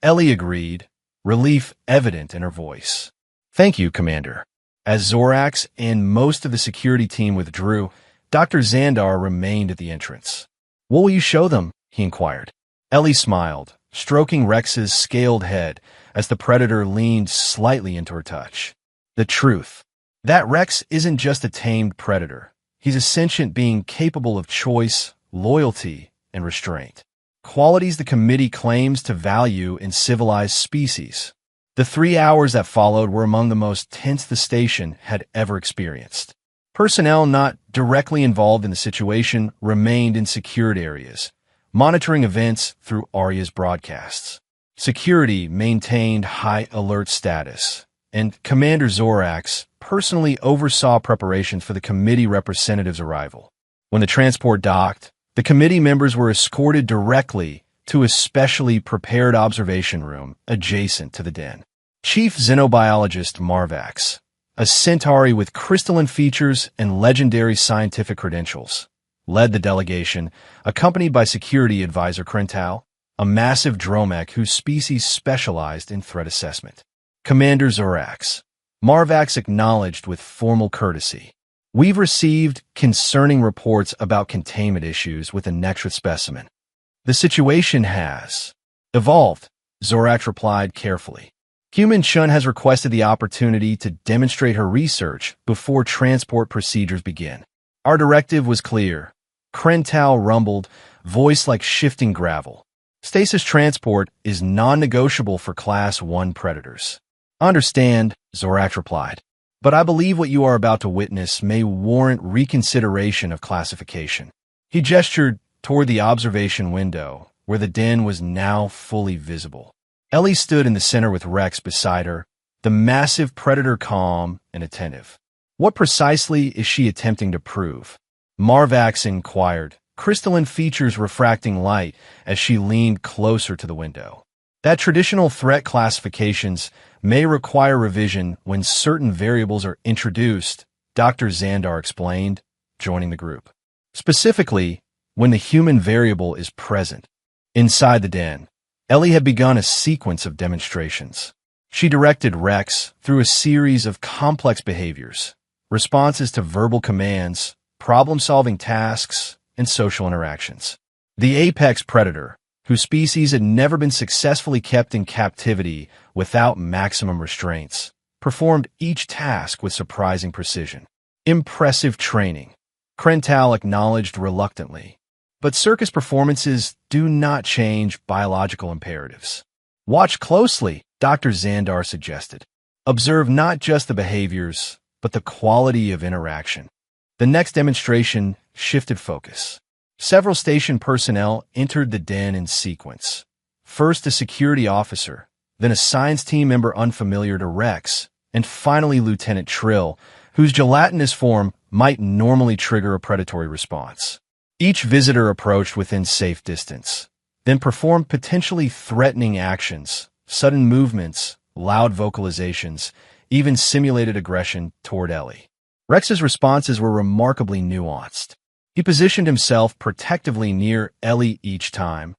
Ellie agreed, relief evident in her voice. Thank you, Commander. As Zorax and most of the security team withdrew, Dr. Xandar remained at the entrance. What will you show them? He inquired. Ellie smiled, stroking Rex's scaled head as the predator leaned slightly into her touch. The truth. That Rex isn't just a tamed predator. He's a sentient being capable of choice, loyalty, and restraint. Qualities the committee claims to value in civilized species. The 3 hours that followed were among the most tense the station had ever experienced. Personnel not directly involved in the situation remained in secured areas, monitoring events through Arya's broadcasts. Security maintained high alert status, and Commander Zorax personally oversaw preparations for the committee representative's arrival. When the transport docked, the committee members were escorted directly to a specially prepared observation room adjacent to the den. Chief Xenobiologist Marvax, a centauri with crystalline features and legendary scientific credentials, led the delegation, accompanied by security advisor Krental, a massive dromech whose species specialized in threat assessment. Commander Zorax, Marvax acknowledged with formal courtesy. We've received concerning reports about containment issues with a Nexrith specimen. The situation has evolved, Zorax replied carefully. Human Shun has requested the opportunity to demonstrate her research before transport procedures begin. Our directive was clear. Krental rumbled, voice like shifting gravel. Stasis transport is non-negotiable for Class 1 predators. Understand, Zorax replied. But I believe what you are about to witness may warrant reconsideration of classification. He gestured toward the observation window, where the den was now fully visible. Ellie stood in the center with Rex beside her, the massive predator calm and attentive. What precisely is she attempting to prove? Marvax inquired, crystalline features refracting light as she leaned closer to the window. That traditional threat classifications may require revision when certain variables are introduced, Dr. Xandar explained, joining the group. Specifically, when the human variable is present. Inside the den, Ellie had begun a sequence of demonstrations. She directed Rex through a series of complex behaviors, responses to verbal commands, problem-solving tasks, and social interactions. The apex predator, whose species had never been successfully kept in captivity without maximum restraints, performed each task with surprising precision. Impressive training, Krental acknowledged reluctantly. But circus performances do not change biological imperatives. Watch closely, Dr. Xandar suggested. Observe not just the behaviors, but the quality of interaction. The next demonstration shifted focus. Several station personnel entered the den in sequence. First a security officer, then a science team member unfamiliar to Rex, and finally Lieutenant Trill, whose gelatinous form might normally trigger a predatory response. Each visitor approached within safe distance, then performed potentially threatening actions, sudden movements, loud vocalizations, even simulated aggression toward Ellie. Rex's responses were remarkably nuanced. He positioned himself protectively near Ellie each time,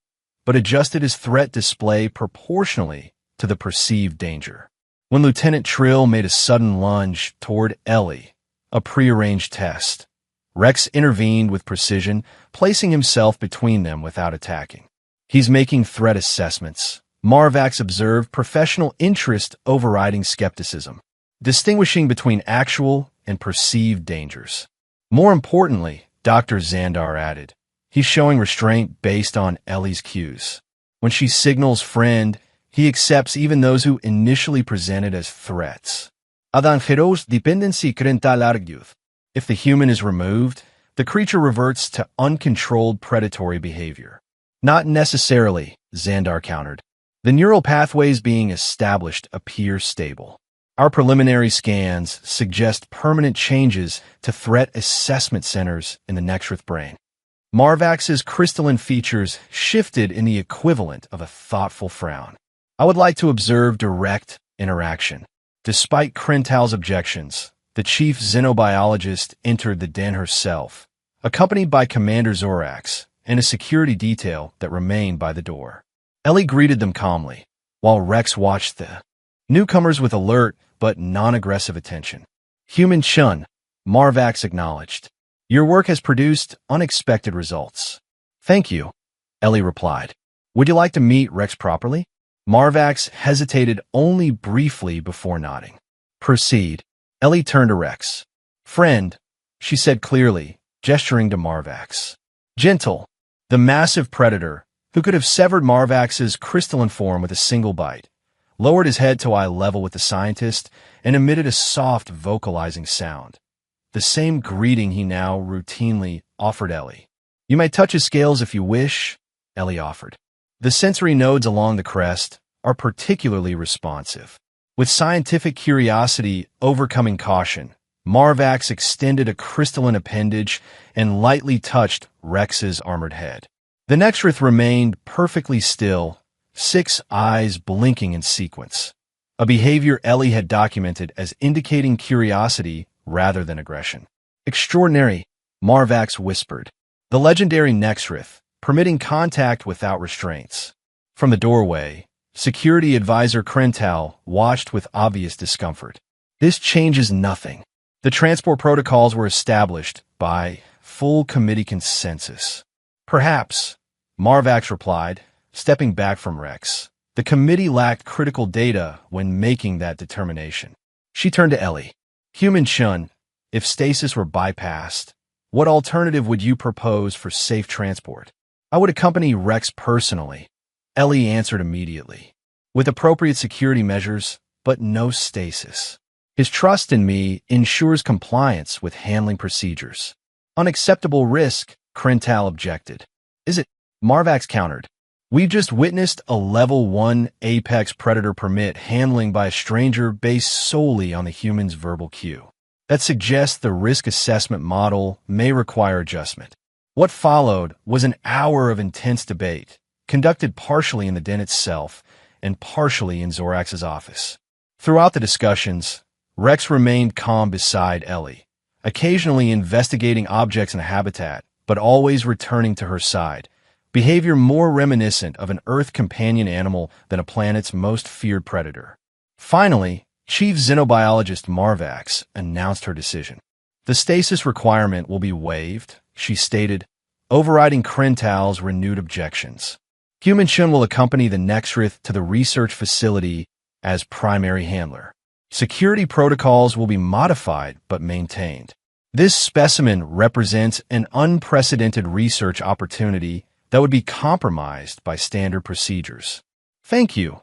but adjusted his threat display proportionally to the perceived danger. When Lieutenant Trill made a sudden lunge toward Ellie, a prearranged test, Rex intervened with precision, placing himself between them without attacking. He's making threat assessments. Marvax observed professional interest overriding skepticism, distinguishing between actual and perceived dangers. More importantly, Dr. Xandar added, he's showing restraint based on Ellie's cues. When she signals friend, he accepts even those who initially presented as threats. Adangeros dependency Krental argued. If the human is removed, the creature reverts to uncontrolled predatory behavior. Not necessarily, Xandar countered. The neural pathways being established appear stable. Our preliminary scans suggest permanent changes to threat assessment centers in the Nexrith brain. Marvax's crystalline features shifted in the equivalent of a thoughtful frown. I would like to observe direct interaction. Despite Krental's objections, the chief xenobiologist entered the den herself, accompanied by Commander Zorax and a security detail that remained by the door. Ellie greeted them calmly, while Rex watched the newcomers with alert but non-aggressive attention. Human Shun, Marvax acknowledged. Your work has produced unexpected results. Thank you, Ellie replied. Would you like to meet Rex properly? Marvax hesitated only briefly before nodding. Proceed. Ellie turned to Rex. Friend, she said clearly, gesturing to Marvax. Gentle, the massive predator, who could have severed Marvax's crystalline form with a single bite, lowered his head to eye level with the scientist and emitted a soft vocalizing sound. The same greeting he now routinely offered Ellie. You may touch his scales if you wish, Ellie offered. The sensory nodes along the crest are particularly responsive. With scientific curiosity overcoming caution, Marvax extended a crystalline appendage and lightly touched Rex's armored head. The Nexrith remained perfectly still, 6 eyes blinking in sequence, a behavior Ellie had documented as indicating curiosity rather than aggression. Extraordinary, Marvax whispered. The legendary Nexrith, permitting contact without restraints. From the doorway, security advisor Krental watched with obvious discomfort. This changes nothing. The transport protocols were established by full committee consensus. Perhaps, Marvax replied, stepping back from Rex. The committee lacked critical data when making that determination. She turned to Ellie. Human Shun, if stasis were bypassed, what alternative would you propose for safe transport? I would accompany Rex personally, Ellie answered immediately. With appropriate security measures, but no stasis. His trust in me ensures compliance with handling procedures. Unacceptable risk, Krental objected. Is it? Marvax countered. We've just witnessed a Level 1 Apex Predator permit handling by a stranger based solely on the human's verbal cue. That suggests the risk assessment model may require adjustment. What followed was an hour of intense debate, conducted partially in the den itself and partially in Zorax's office. Throughout the discussions, Rex remained calm beside Ellie, occasionally investigating objects in the habitat, but always returning to her side, behavior more reminiscent of an Earth companion animal than a planet's most feared predator. Finally, Chief Xenobiologist Marvax announced her decision. The stasis requirement will be waived, she stated, overriding Krental's renewed objections. Human Shun will accompany the Nexrith to the research facility as primary handler. Security protocols will be modified but maintained. This specimen represents an unprecedented research opportunity that would be compromised by standard procedures. Thank you,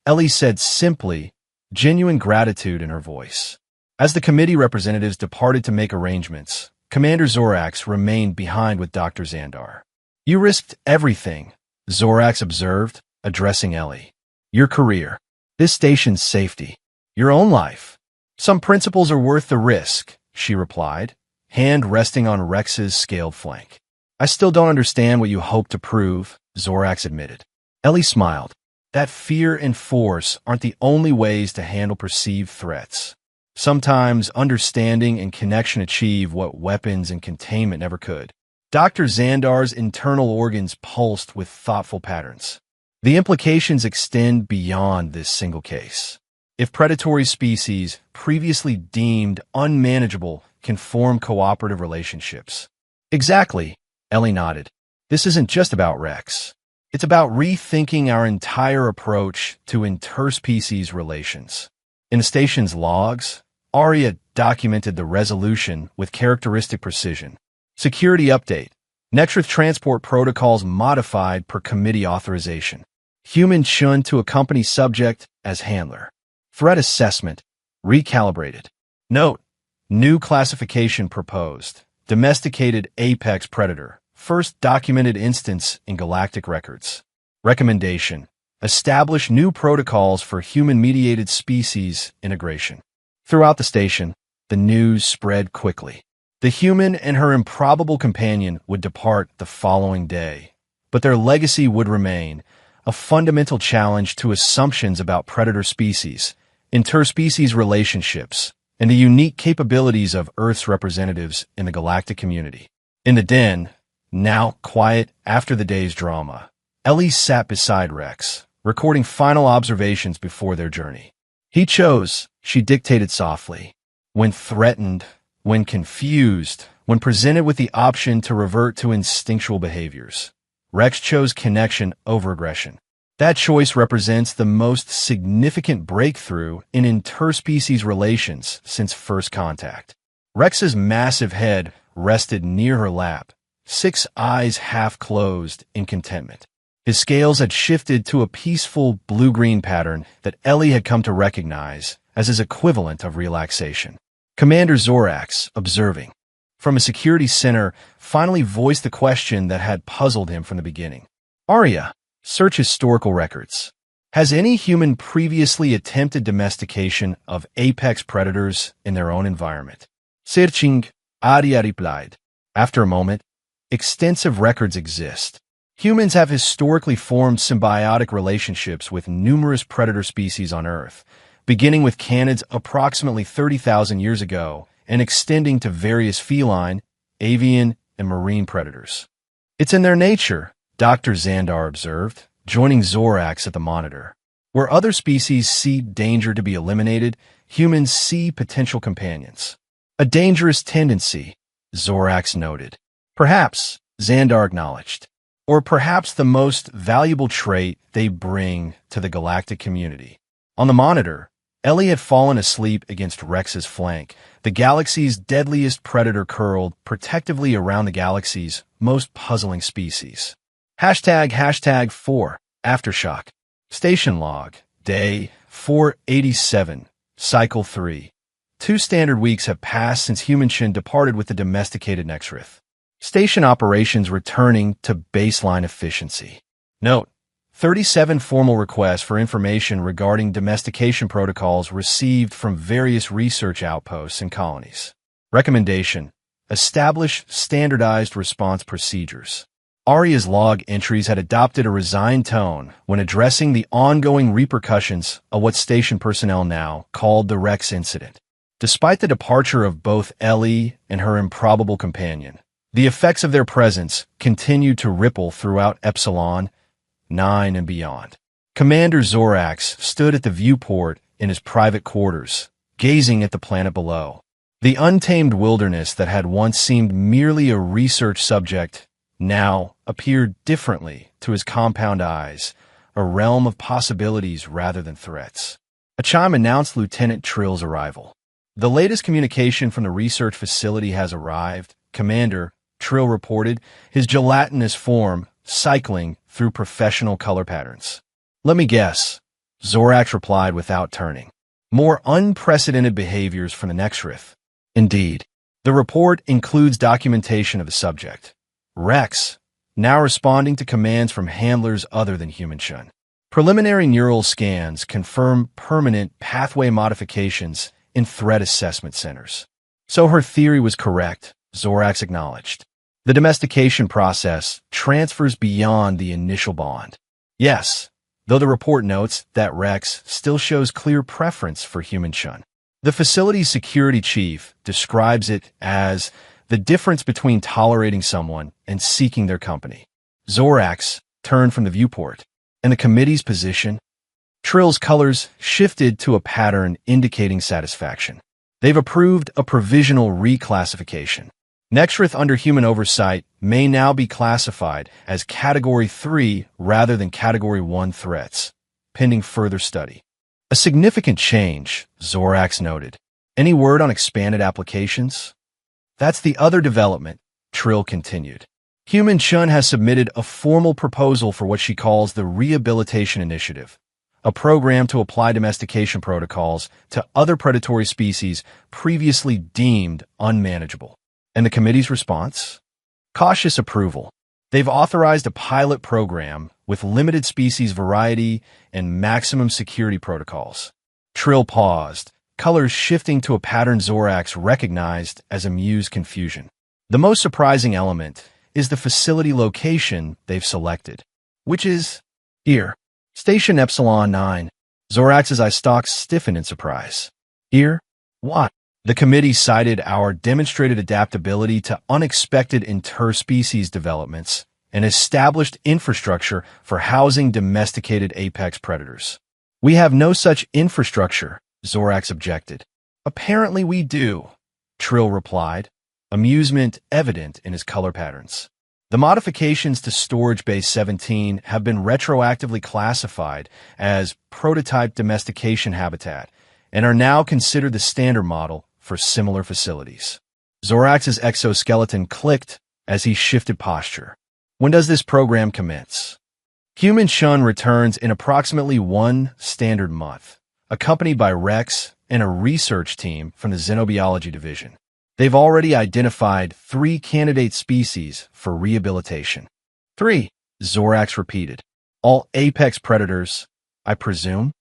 Ellie said simply, genuine gratitude in her voice. As the committee representatives departed to make arrangements, Commander Zorax remained behind with Dr. Xandar. You risked everything, Zorax observed, addressing Ellie. Your career, this station's safety, your own life. Some principles are worth the risk, she replied, hand resting on Rex's scaled flank. I still don't understand what you hope to prove, Zorax admitted. Ellie smiled. That fear and force aren't the only ways to handle perceived threats. Sometimes understanding and connection achieve what weapons and containment never could. Dr. Xandar's internal organs pulsed with thoughtful patterns. The implications extend beyond this single case. If predatory species, previously deemed unmanageable, can form cooperative relationships. Exactly, Ellie nodded. This isn't just about Rex. It's about rethinking our entire approach to interspecies relations. In the station's logs, Arya documented the resolution with characteristic precision. Security update. Nexrith transport protocols modified per committee authorization. Human Shun to accompany subject as handler. Threat assessment recalibrated. Note, new classification proposed. Domesticated apex predator. First documented instance in galactic records. Recommendation. Establish new protocols for human-mediated species integration. Throughout the station, the news spread quickly. The human and her improbable companion would depart the following day, but their legacy would remain, a fundamental challenge to assumptions about predator species, interspecies relationships, and the unique capabilities of Earth's representatives in the galactic community. In the den, now quiet after the day's drama, Ellie sat beside Rex, recording final observations before their journey. He chose, she dictated softly. When threatened, when confused, when presented with the option to revert to instinctual behaviors, Rex chose connection over aggression. That choice represents the most significant breakthrough in interspecies relations since first contact. Rex's massive head rested near her lap, 6 eyes half closed in contentment. His scales had shifted to a peaceful blue-green pattern that Ellie had come to recognize as his equivalent of relaxation. Commander Zorax, observing from a security center, finally voiced the question that had puzzled him from the beginning. Arya, search historical records. Has any human previously attempted domestication of apex predators in their own environment? Searching, Arya replied. After a moment, extensive records exist. Humans have historically formed symbiotic relationships with numerous predator species on Earth, beginning with canids approximately 30,000 years ago and extending to various feline, avian, and marine predators. It's in their nature, Dr. Xandar observed, joining Zorax at the monitor. Where other species see danger to be eliminated, humans see potential companions. A dangerous tendency, Zorax noted. Perhaps, Xandar acknowledged. Or perhaps the most valuable trait they bring to the galactic community. On the monitor, Ellie had fallen asleep against Rex's flank. The galaxy's deadliest predator curled protectively around the galaxy's most puzzling species. ##4 Aftershock. Station log. Day 487. Cycle 3. 2 standard weeks have passed since humankind departed with the domesticated Nexrith. Station operations returning to baseline efficiency. Note: 37 formal requests for information regarding domestication protocols received from various research outposts and colonies. Recommendation: establish standardized response procedures. Arya's log entries had adopted a resigned tone when addressing the ongoing repercussions of what station personnel now called the Rex incident. Despite the departure of both Ellie and her improbable companion, the effects of their presence continued to ripple throughout Epsilon 9 and beyond. Commander Zorax stood at the viewport in his private quarters, gazing at the planet below. The untamed wilderness that had once seemed merely a research subject now appeared differently to his compound eyes, a realm of possibilities rather than threats. A chime announced Lieutenant Trill's arrival. The latest communication from the research facility has arrived, Commander, Trill reported, his gelatinous form cycling through professional color patterns. Let me guess, Zorax replied without turning. More unprecedented behaviors from the Nexrith. Indeed. The report includes documentation of the subject. Rex, now responding to commands from handlers other than humankind. Preliminary neural scans confirm permanent pathway modifications in threat assessment centers. So her theory was correct, Zorax acknowledged. The domestication process transfers beyond the initial bond. Yes, though the report notes that Rex still shows clear preference for humankind. The facility's security chief describes it as the difference between tolerating someone and seeking their company. Zorax turned from the viewport, and the committee's position, Trill's colors shifted to a pattern indicating satisfaction. They've approved a provisional reclassification. Nexrith under human oversight may now be classified as Category 3 rather than Category 1 threats, pending further study. A significant change, Zorax noted. Any word on expanded applications? That's the other development, Trill continued. Humankind has submitted a formal proposal for what she calls the Rehabilitation Initiative, a program to apply domestication protocols to other predatory species previously deemed unmanageable. And the committee's response? Cautious approval. They've authorized a pilot program with limited species variety and maximum security protocols. Trill paused, colors shifting to a pattern Zorax recognized as amused confusion. The most surprising element is the facility location they've selected, which is here. Station Epsilon 9. Zorax's eye stalks stiffen in surprise. Here? What? The committee cited our demonstrated adaptability to unexpected interspecies developments and established infrastructure for housing domesticated apex predators. We have no such infrastructure, Zorax objected. Apparently we do, Trill replied, amusement evident in his color patterns. The modifications to Storage Bay 17 have been retroactively classified as prototype domestication habitat and are now considered the standard model for similar facilities. Zorax's exoskeleton clicked as he shifted posture. When does this program commence? Human Shun returns in approximately 1 standard month, accompanied by Rex and a research team from the Xenobiology Division. They've already identified 3 candidate species for rehabilitation. 3, Zorax repeated. All apex predators, I presume?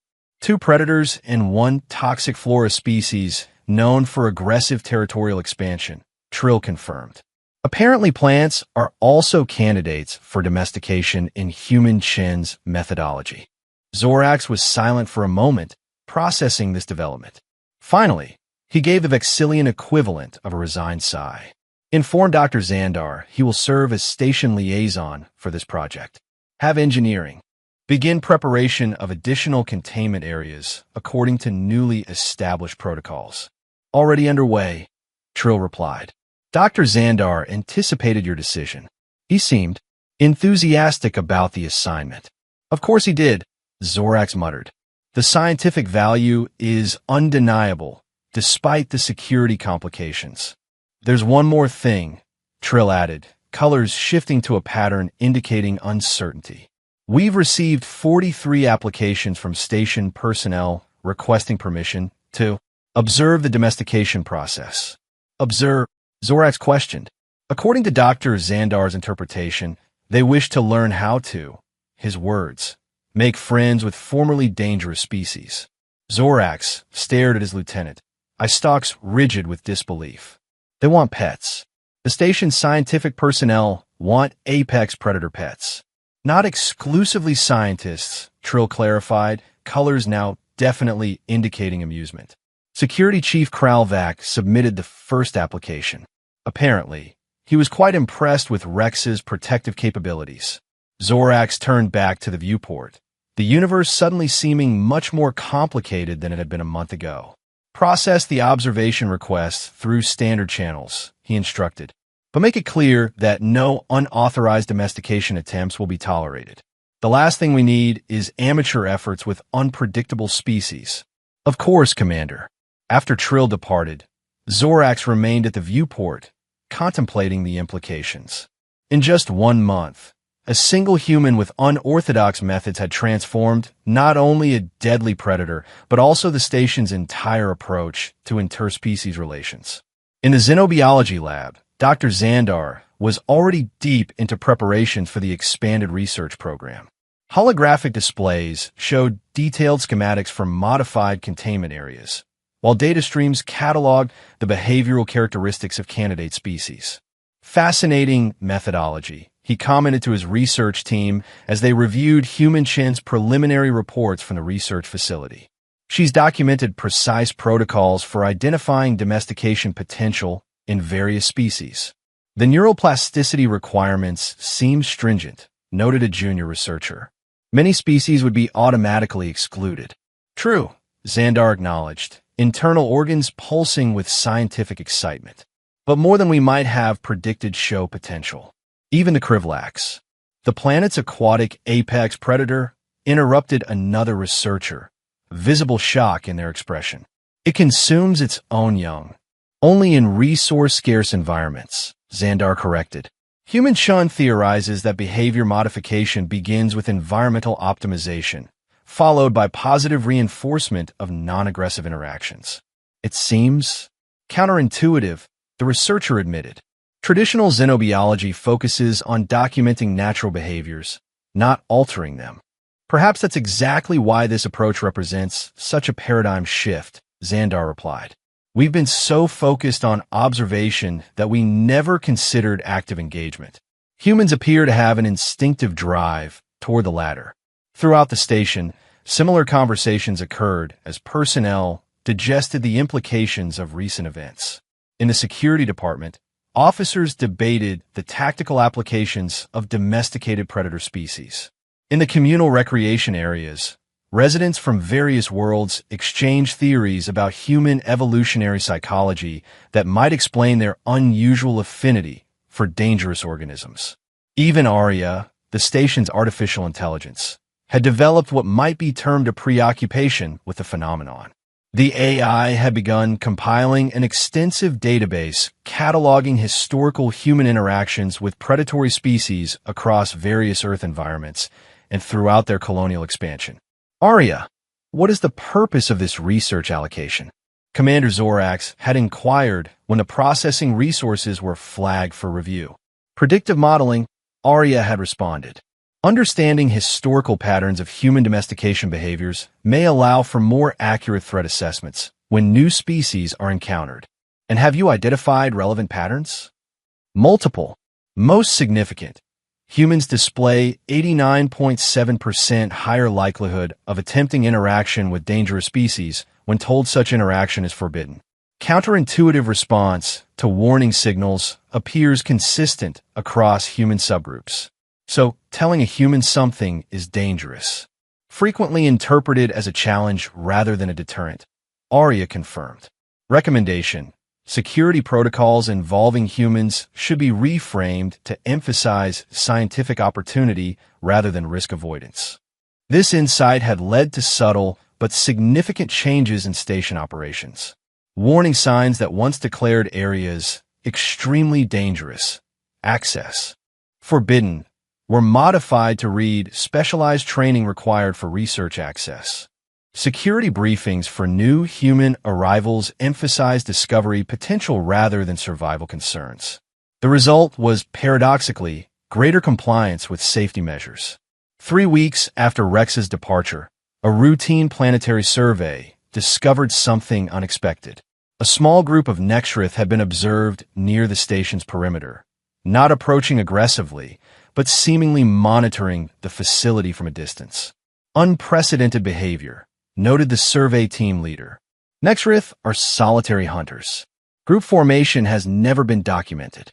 2 predators and 1 toxic flora species known for aggressive territorial expansion, Trill confirmed. Apparently plants are also candidates for domestication in Human Shin's methodology. Zorax was silent for a moment, processing this development. Finally, he gave the Vexillian equivalent of a resigned sigh. Inform Dr. Xandar he will serve as station liaison for this project. Have engineering. Begin preparation of additional containment areas according to newly established protocols. Already underway, Trill replied. Dr. Xandar anticipated your decision. He seemed enthusiastic about the assignment. Of course he did, Zorax muttered. The scientific value is undeniable, despite the security complications. There's one more thing, Trill added, colors shifting to a pattern indicating uncertainty. We've received 43 applications from station personnel requesting permission to observe the domestication process. Observe, Zorax questioned. According to Dr. Xandar's interpretation, they wish to learn how to, his words, make friends with formerly dangerous species. Zorax stared at his lieutenant, eye stalks rigid with disbelief. They want pets. The station's scientific personnel want apex predator pets. Not exclusively scientists, Trill clarified, colors now definitely indicating amusement. Security Chief Kralvac submitted the first application. Apparently, he was quite impressed with Rex's protective capabilities. Zorax turned back to the viewport, the universe suddenly seeming much more complicated than it had been a month ago. Process the observation requests through standard channels, he instructed, but make it clear that no unauthorized domestication attempts will be tolerated. The last thing we need is amateur efforts with unpredictable species. Of course, Commander. After Trill departed, Zorax remained at the viewport, contemplating the implications. In just 1 month, a single human with unorthodox methods had transformed not only a deadly predator, but also the station's entire approach to interspecies relations. In the Xenobiology lab, Dr. Xandar was already deep into preparations for the expanded research program. Holographic displays showed detailed schematics for modified containment areas, while data streams cataloged the behavioral characteristics of candidate species. Fascinating methodology, he commented to his research team as they reviewed Human Shin's preliminary reports from the research facility. She's documented precise protocols for identifying domestication potential in various species. The neuroplasticity requirements seem stringent, noted a junior researcher. Many species would be automatically excluded. True, Xandar acknowledged, internal organs pulsing with scientific excitement. But more than we might have predicted show potential. Even the Krivlax, the planet's aquatic apex predator, interrupted another researcher, visible shock in their expression. It consumes its own young. Only in resource-scarce environments, Xandar corrected. Human Shun theorizes that behavior modification begins with environmental optimization, followed by positive reinforcement of non-aggressive interactions. It seems counterintuitive, the researcher admitted. Traditional xenobiology focuses on documenting natural behaviors, not altering them. Perhaps that's exactly why this approach represents such a paradigm shift, Xandar replied. We've been so focused on observation that we never considered active engagement. Humans appear to have an instinctive drive toward the latter. Throughout the station, similar conversations occurred as personnel digested the implications of recent events. In the security department, officers debated the tactical applications of domesticated predator species. In the communal recreation areas, residents from various worlds exchanged theories about human evolutionary psychology that might explain their unusual affinity for dangerous organisms. Even Arya, the station's artificial intelligence, had developed what might be termed a preoccupation with the phenomenon. The AI had begun compiling an extensive database cataloging historical human interactions with predatory species across various Earth environments and throughout their colonial expansion. Arya, what is the purpose of this research allocation? Commander Zorax had inquired when the processing resources were flagged for review. Predictive modeling, Arya had responded. Understanding historical patterns of human domestication behaviors may allow for more accurate threat assessments when new species are encountered. And have you identified relevant patterns? Multiple. Most significant. Humans display 89.7% higher likelihood of attempting interaction with dangerous species when told such interaction is forbidden. Counterintuitive response to warning signals appears consistent across human subgroups. So, telling a human something is dangerous, frequently interpreted as a challenge rather than a deterrent. Arya confirmed. Recommendation: security protocols involving humans should be reframed to emphasize scientific opportunity rather than risk avoidance. This insight had led to subtle but significant changes in station operations. Warning signs that once declared areas extremely dangerous, access forbidden, were modified to read specialized training required for research access. Security briefings for new human arrivals emphasized discovery potential rather than survival concerns. The result was, paradoxically, greater compliance with safety measures. 3 weeks after Rex's departure, a routine planetary survey discovered something unexpected. A small group of Nexrith had been observed near the station's perimeter, not approaching aggressively, but seemingly monitoring the facility from a distance. Unprecedented behavior, noted the survey team leader. Nexrith are solitary hunters. Group formation has never been documented.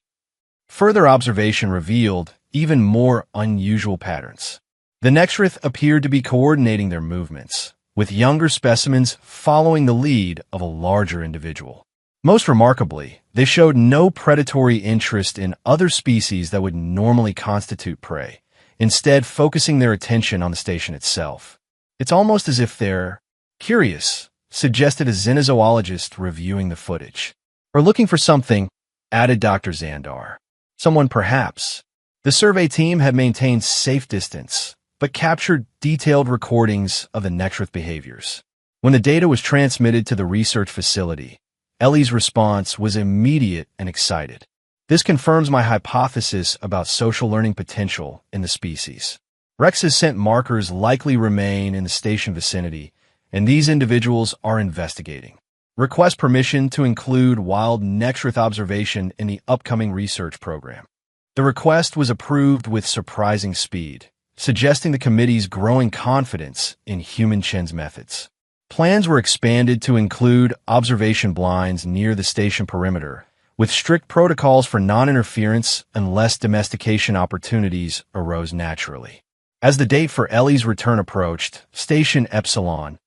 Further observation revealed even more unusual patterns. The Nexrith appeared to be coordinating their movements, with younger specimens following the lead of a larger individual. Most remarkably, they showed no predatory interest in other species that would normally constitute prey, instead focusing their attention on the station itself. It's almost as if they're curious, suggested a xenozoologist reviewing the footage. Or looking for something, added Dr. Xandar. Someone perhaps. The survey team had maintained safe distance, but captured detailed recordings of the Nexrith behaviors. When the data was transmitted to the research facility, Ellie's response was immediate and excited. This confirms my hypothesis about social learning potential in the species. Rex's scent markers likely remain in the station vicinity, and these individuals are investigating. Request permission to include wild Nexrith observation in the upcoming research program. The request was approved with surprising speed, suggesting the committee's growing confidence in human Chen's methods. Plans were expanded to include observation blinds near the station perimeter, with strict protocols for non-interference unless domestication opportunities arose naturally. As the date for Ellie's return approached, Station Epsilon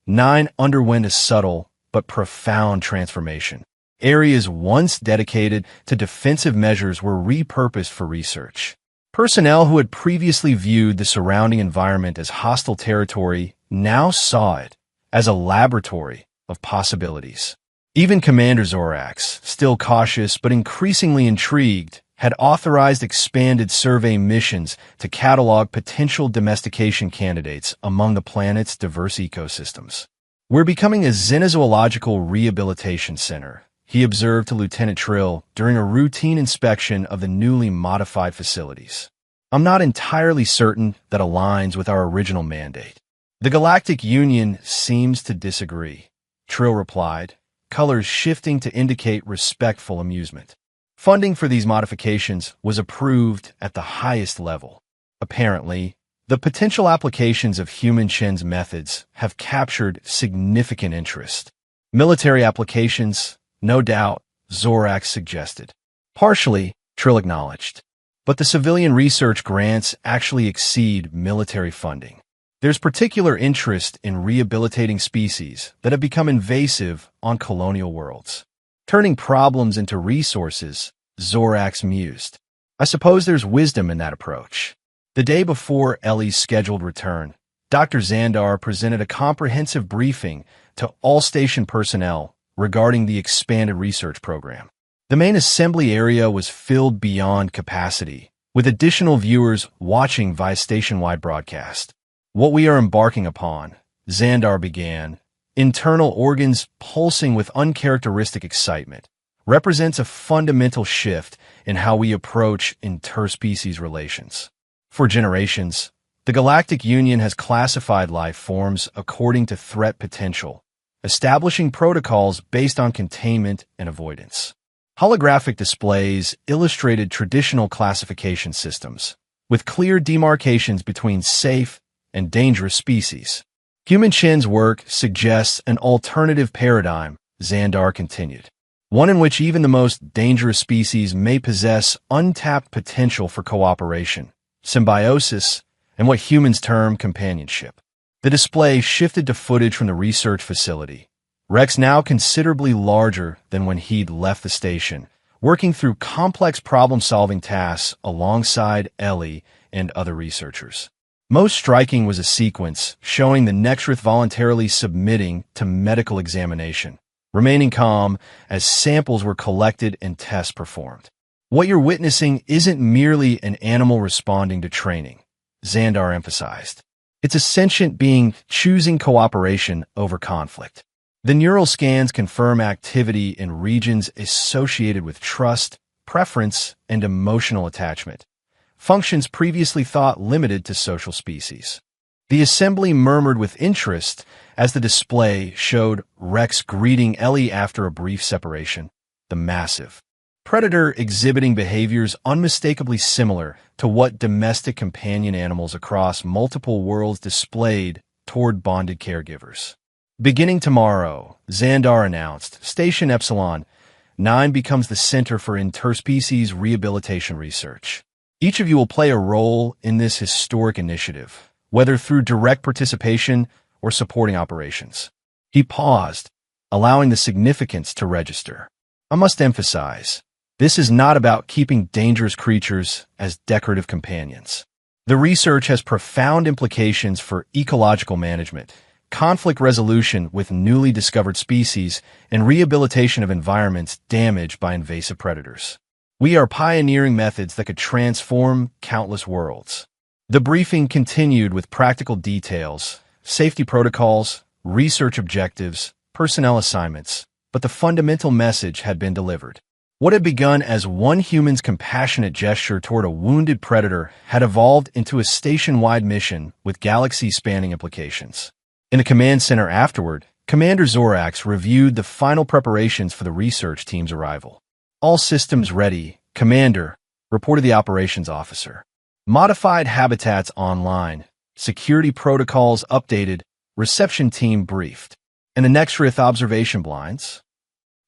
9 underwent a subtle but profound transformation. Areas once dedicated to defensive measures were repurposed for research. Personnel who had previously viewed the surrounding environment as hostile territory now saw it as a laboratory of possibilities. Even Commander Zorax, still cautious but increasingly intrigued, had authorized expanded survey missions to catalog potential domestication candidates among the planet's diverse ecosystems. We're becoming a xenozoological rehabilitation center, he observed to Lieutenant Trill during a routine inspection of the newly modified facilities. I'm not entirely certain that aligns with our original mandate. The Galactic Union seems to disagree. Trill replied, colors shifting to indicate respectful amusement. Funding for these modifications was approved at the highest level. Apparently, the potential applications of humankind's methods have captured significant interest. Military applications, no doubt, Zorax suggested. Partially, Trill acknowledged. But the civilian research grants actually exceed military funding. There's particular interest in rehabilitating species that have become invasive on colonial worlds. Turning problems into resources, Zorax mused. I suppose there's wisdom in that approach. The day before Ellie's scheduled return, Dr. Xandar presented a comprehensive briefing to all station personnel regarding the expanded research program. The main assembly area was filled beyond capacity, with additional viewers watching via station-wide broadcast. What we are embarking upon, Xandar began, internal organs pulsing with uncharacteristic excitement, represents a fundamental shift in how we approach interspecies relations. For generations, the Galactic Union has classified life forms according to threat potential, establishing protocols based on containment and avoidance. Holographic displays illustrated traditional classification systems, with clear demarcations between safe and dangerous species. Humankind's work suggests an alternative paradigm, Xandar continued, one in which even the most dangerous species may possess untapped potential for cooperation, symbiosis, and what humans term companionship. The display shifted to footage from the research facility. Rex, now considerably larger than when he'd left the station, working through complex problem-solving tasks alongside Ellie and other researchers. Most striking was a sequence showing the Nexrith voluntarily submitting to medical examination, remaining calm as samples were collected and tests performed. What you're witnessing isn't merely an animal responding to training, Xandar emphasized. It's a sentient being choosing cooperation over conflict. The neural scans confirm activity in regions associated with trust, preference, and emotional attachment, functions previously thought limited to social species. The assembly murmured with interest as the display showed Rex greeting Ellie after a brief separation, the massive predator exhibiting behaviors unmistakably similar to what domestic companion animals across multiple worlds displayed toward bonded caregivers. Beginning tomorrow, Xandar announced, Station Epsilon 9 becomes the Center for Interspecies Rehabilitation Research. Each of you will play a role in this historic initiative, whether through direct participation or supporting operations. He paused, allowing the significance to register. I must emphasize, this is not about keeping dangerous creatures as decorative companions. The research has profound implications for ecological management, conflict resolution with newly discovered species, and rehabilitation of environments damaged by invasive predators. We are pioneering methods that could transform countless worlds. The briefing continued with practical details, safety protocols, research objectives, personnel assignments, but the fundamental message had been delivered. What had begun as one human's compassionate gesture toward a wounded predator had evolved into a station-wide mission with galaxy-spanning implications. In the command center afterward, Commander Zorax reviewed the final preparations for the research team's arrival. All systems ready, Commander, reported the operations officer. Modified habitats online, security protocols updated, reception team briefed. And the Nexrith observation blinds?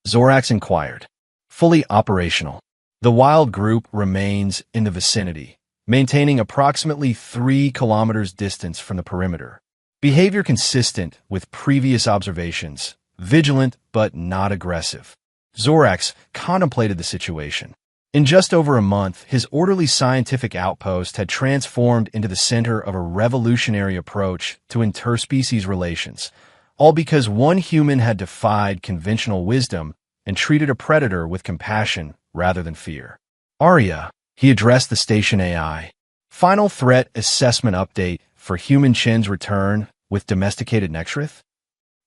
Zorax inquired. Fully operational. The wild group remains in the vicinity, maintaining approximately 3 kilometers distance from the perimeter. Behavior consistent with previous observations, vigilant but not aggressive. Zorax contemplated the situation. In just over a month, his orderly scientific outpost had transformed into the center of a revolutionary approach to interspecies relations, all because one human had defied conventional wisdom and treated a predator with compassion rather than fear. Arya, he addressed the station AI. Final threat assessment update for Humankind's return with domesticated Nexrith?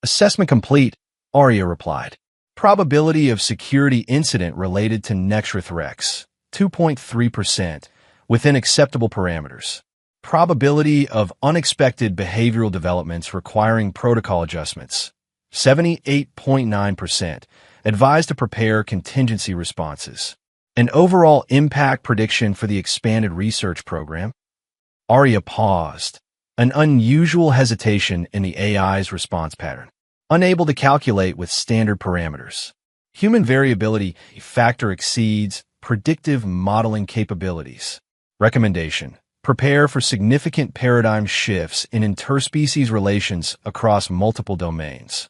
Assessment complete, Arya replied. Probability of security incident related to Nexrith Rex, 2.3%, within acceptable parameters. Probability of unexpected behavioral developments requiring protocol adjustments, 78.9%, advised to prepare contingency responses. An overall impact prediction for the expanded research program? Arya paused, an unusual hesitation in the AI's response pattern, unable to calculate with standard parameters. Human variability factor exceeds predictive modeling capabilities. Recommendation: prepare for significant paradigm shifts in interspecies relations across multiple domains.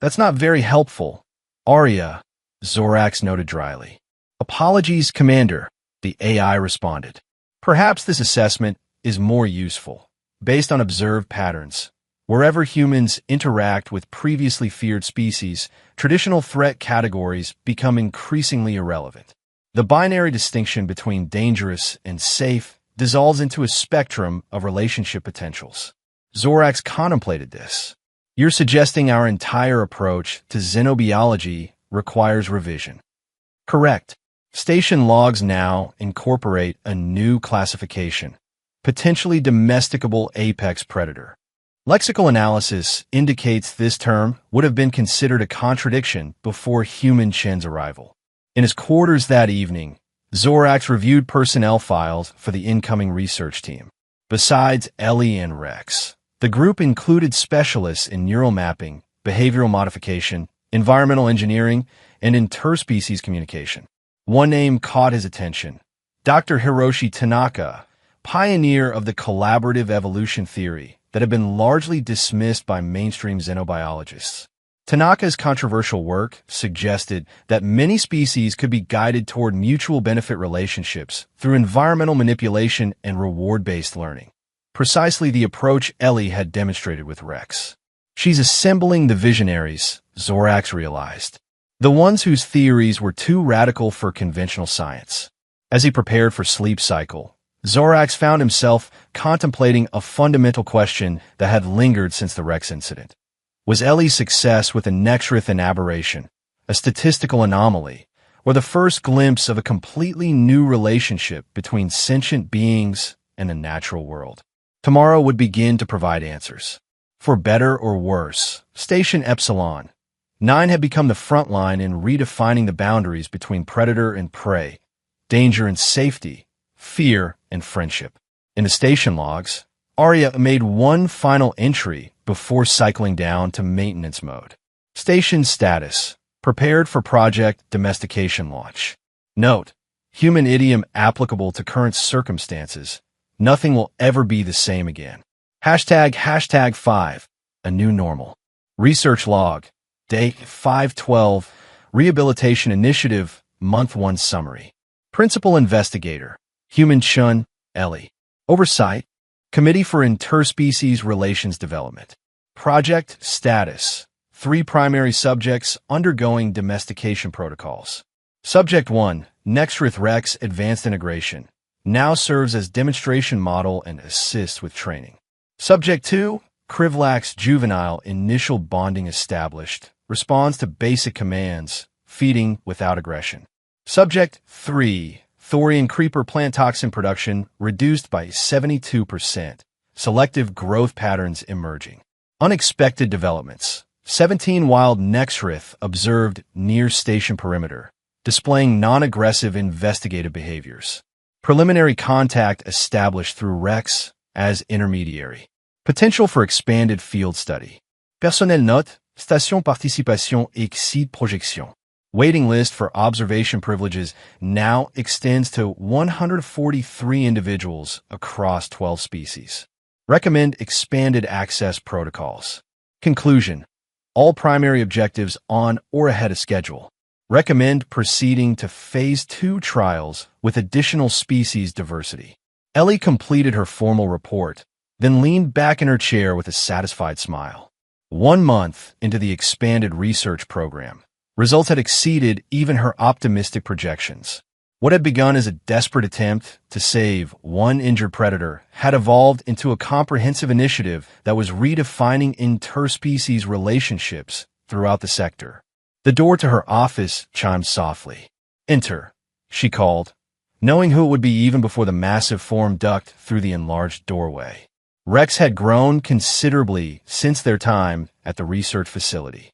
That's not very helpful, Arya, Zorax noted dryly. Apologies, Commander, the AI responded. Perhaps this assessment is more useful, based on observed patterns. Wherever humans interact with previously feared species, traditional threat categories become increasingly irrelevant. The binary distinction between dangerous and safe dissolves into a spectrum of relationship potentials. Zorax contemplated this. You're suggesting our entire approach to xenobiology requires revision. Correct. Station logs now incorporate a new classification, potentially domesticable apex predator. Lexical analysis indicates this term would have been considered a contradiction before human Chen's arrival. In his quarters that evening, Zorax reviewed personnel files for the incoming research team. Besides Ellie and Rex, the group included specialists in neural mapping, behavioral modification, environmental engineering, and interspecies communication. One name caught his attention: Dr. Hiroshi Tanaka, pioneer of the collaborative evolution theory that had been largely dismissed by mainstream xenobiologists. Tanaka's controversial work suggested that many species could be guided toward mutual benefit relationships through environmental manipulation and reward-based learning. Precisely the approach Ellie had demonstrated with Rex. She's assembling the visionaries, Zorax realized. The ones whose theories were too radical for conventional science. As he prepared for sleep cycle, Zorax found himself contemplating a fundamental question that had lingered since the Rex incident. Was Ellie's success with the Nexrith an aberration, a statistical anomaly, or the first glimpse of a completely new relationship between sentient beings and the natural world? Tomorrow would begin to provide answers. For better or worse, Station Epsilon 9 had become the front line in redefining the boundaries between predator and prey, danger and safety, fear and friendship. In the station logs, Arya made one final entry before cycling down to maintenance mode. Station status: prepared for project domestication launch. Note: human idiom applicable to current circumstances. Nothing will ever be the same again. #5, a new normal. Research log, day 512, Rehabilitation Initiative, Month 1 summary. Principal Investigator, Human Chun, Ellie. Oversight, Committee for Interspecies Relations Development. Project status: 3 primary subjects undergoing domestication protocols. Subject 1, Nexrith Rex Advanced Integration, now serves as demonstration model and assists with training. Subject 2, Krivlax Juvenile Initial Bonding established, responds to basic commands, feeding without aggression. Subject 3, Thorian Creeper Plant Toxin Production reduced by 72%, selective growth patterns emerging. Unexpected developments: 17 wild Nexrith observed near station perimeter, displaying non-aggressive investigative behaviors. Preliminary contact established through Rex as intermediary. Potential for expanded field study. Personnel note: Station Participation exceed projection. Waiting list for observation privileges now extends to 143 individuals across 12 species. Recommend expanded access protocols. Conclusion: all primary objectives on or ahead of schedule. Recommend proceeding to Phase 2 trials with additional species diversity. Ellie completed her formal report, then leaned back in her chair with a satisfied smile. 1 month into the expanded research program, results had exceeded even her optimistic projections. What had begun as a desperate attempt to save one injured predator had evolved into a comprehensive initiative that was redefining interspecies relationships throughout the sector. The door to her office chimed softly. "Enter," she called, knowing who it would be even before the massive form ducked through the enlarged doorway. Rex had grown considerably since their time at the research facility.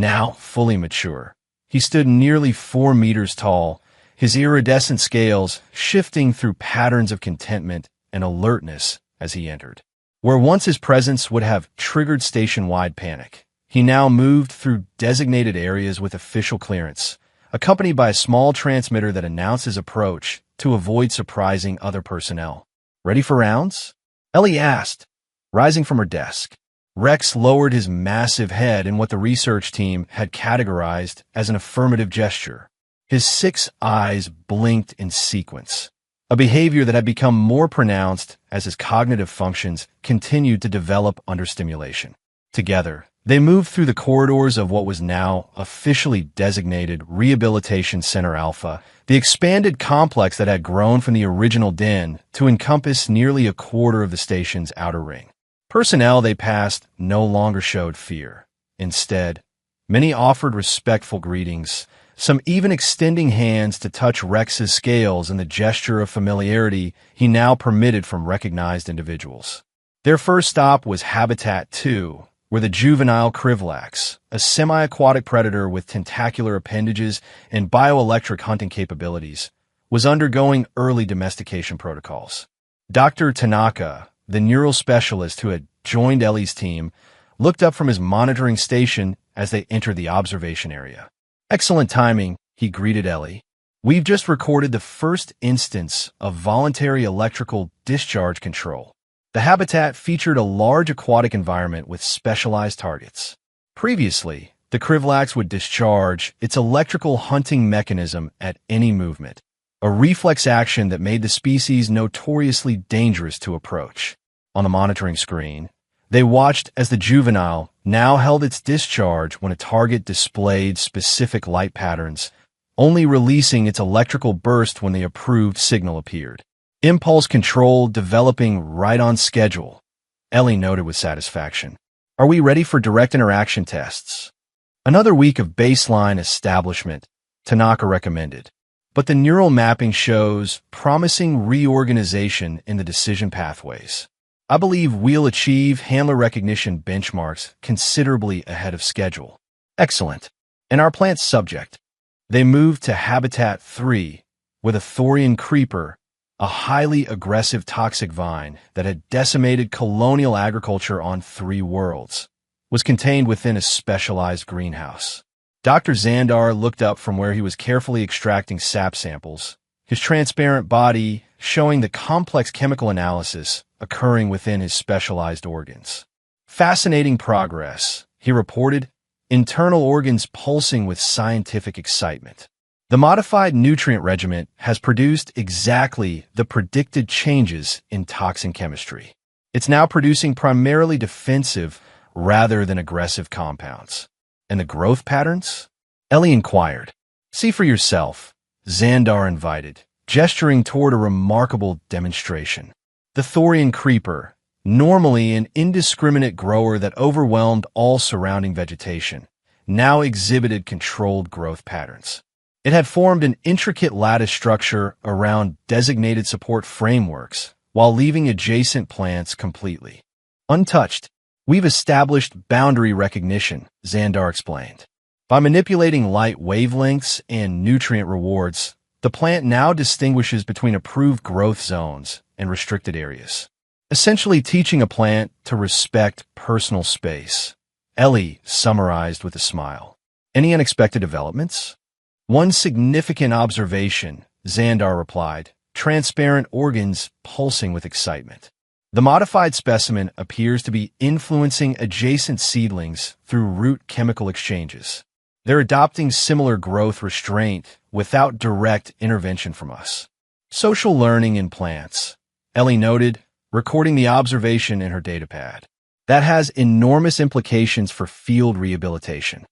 now fully mature. He stood nearly 4 meters tall, his iridescent scales shifting through patterns of contentment and alertness as he entered. Where once his presence would have triggered station-wide panic, he now moved through designated areas with official clearance, accompanied by a small transmitter that announced his approach to avoid surprising other personnel. "Ready for rounds?" Ellie asked, rising from her desk. Rex lowered his massive head in what the research team had categorized as an affirmative gesture. His 6 eyes blinked in sequence, a behavior that had become more pronounced as his cognitive functions continued to develop under stimulation. Together, they moved through the corridors of what was now officially designated Rehabilitation Center Alpha, the expanded complex that had grown from the original den to encompass nearly a quarter of the station's outer ring. Personnel they passed no longer showed fear. Instead, many offered respectful greetings, some even extending hands to touch Rex's scales in the gesture of familiarity he now permitted from recognized individuals. Their first stop was Habitat 2, where the juvenile Krivlax, a semi-aquatic predator with tentacular appendages and bioelectric hunting capabilities, was undergoing early domestication protocols. Dr. Tanaka, the neural specialist who had joined Ellie's team, looked up from his monitoring station as they entered the observation area. "Excellent timing," he greeted Ellie. "We've just recorded the first instance of voluntary electrical discharge control." The habitat featured a large aquatic environment with specialized targets. Previously, the Krivlax would discharge its electrical hunting mechanism at any movement, a reflex action that made the species notoriously dangerous to approach. On the monitoring screen, they watched as the juvenile now held its discharge when a target displayed specific light patterns, only releasing its electrical burst when the approved signal appeared. "Impulse control developing right on schedule," Ellie noted with satisfaction. "Are we ready for direct interaction tests?" "Another week of baseline establishment," Tanaka recommended. "But the neural mapping shows promising reorganization in the decision pathways. I believe we'll achieve handler recognition benchmarks considerably ahead of schedule." "Excellent. And our plant's subject?" They moved to Habitat 3, with a Thorian creeper, a highly aggressive toxic vine that had decimated colonial agriculture on 3 worlds, was contained within a specialized greenhouse. Dr. Xandar looked up from where he was carefully extracting sap samples, his transparent body showing the complex chemical analysis occurring within his specialized organs. "Fascinating progress," he reported, internal organs pulsing with scientific excitement. "The modified nutrient regimen has produced exactly the predicted changes in toxin chemistry. It's now producing primarily defensive rather than aggressive compounds." "And the growth patterns?" Ellie inquired. "See for yourself," Xandar invited, gesturing toward a remarkable demonstration. The Thorian creeper, normally an indiscriminate grower that overwhelmed all surrounding vegetation, now exhibited controlled growth patterns. It had formed an intricate lattice structure around designated support frameworks, while leaving adjacent plants completely untouched. "We've established boundary recognition," Xandar explained. "By manipulating light wavelengths and nutrient rewards, the plant now distinguishes between approved growth zones and restricted areas, essentially teaching a plant to respect personal space." Ellie summarized with a smile. "Any unexpected developments?" "One significant observation," Xandar replied, transparent organs pulsing with excitement. "The modified specimen appears to be influencing adjacent seedlings through root chemical exchanges. They're adopting similar growth restraint without direct intervention from us." "Social learning in plants," Ellie noted, recording the observation in her datapad. "That has enormous implications for field rehabilitation."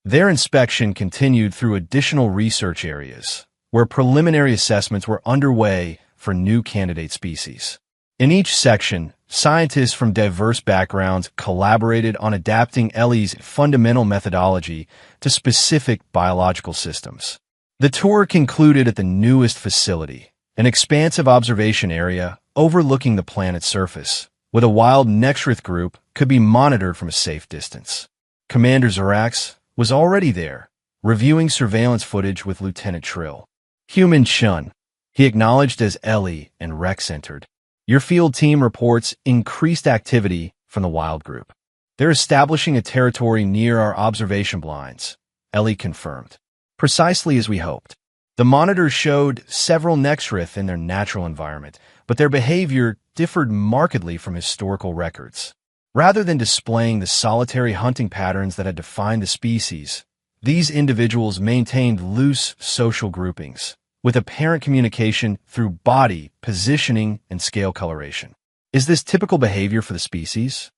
Their inspection continued through additional research areas, where preliminary assessments were underway for new candidate species. In each section, scientists from diverse backgrounds collaborated on adapting Ellie's fundamental methodology to specific biological systems. The tour concluded at the newest facility, an expansive observation area overlooking the planet's surface, with a wild Nexrith group could be monitored from a safe distance. Commander Zarax, was already there, reviewing surveillance footage with Lieutenant Trill. Human Shun, he acknowledged as Ellie and Rex entered. Your field team reports increased activity from the wild group. They're establishing a territory near our observation blinds, Ellie confirmed. Precisely as we hoped. The monitors showed several Nexrith in their natural environment, but their behavior differed markedly from historical records. Rather than displaying the solitary hunting patterns that had defined the species, these individuals maintained loose social groupings, with apparent communication through body, positioning, and scale coloration. Is this typical behavior for the species?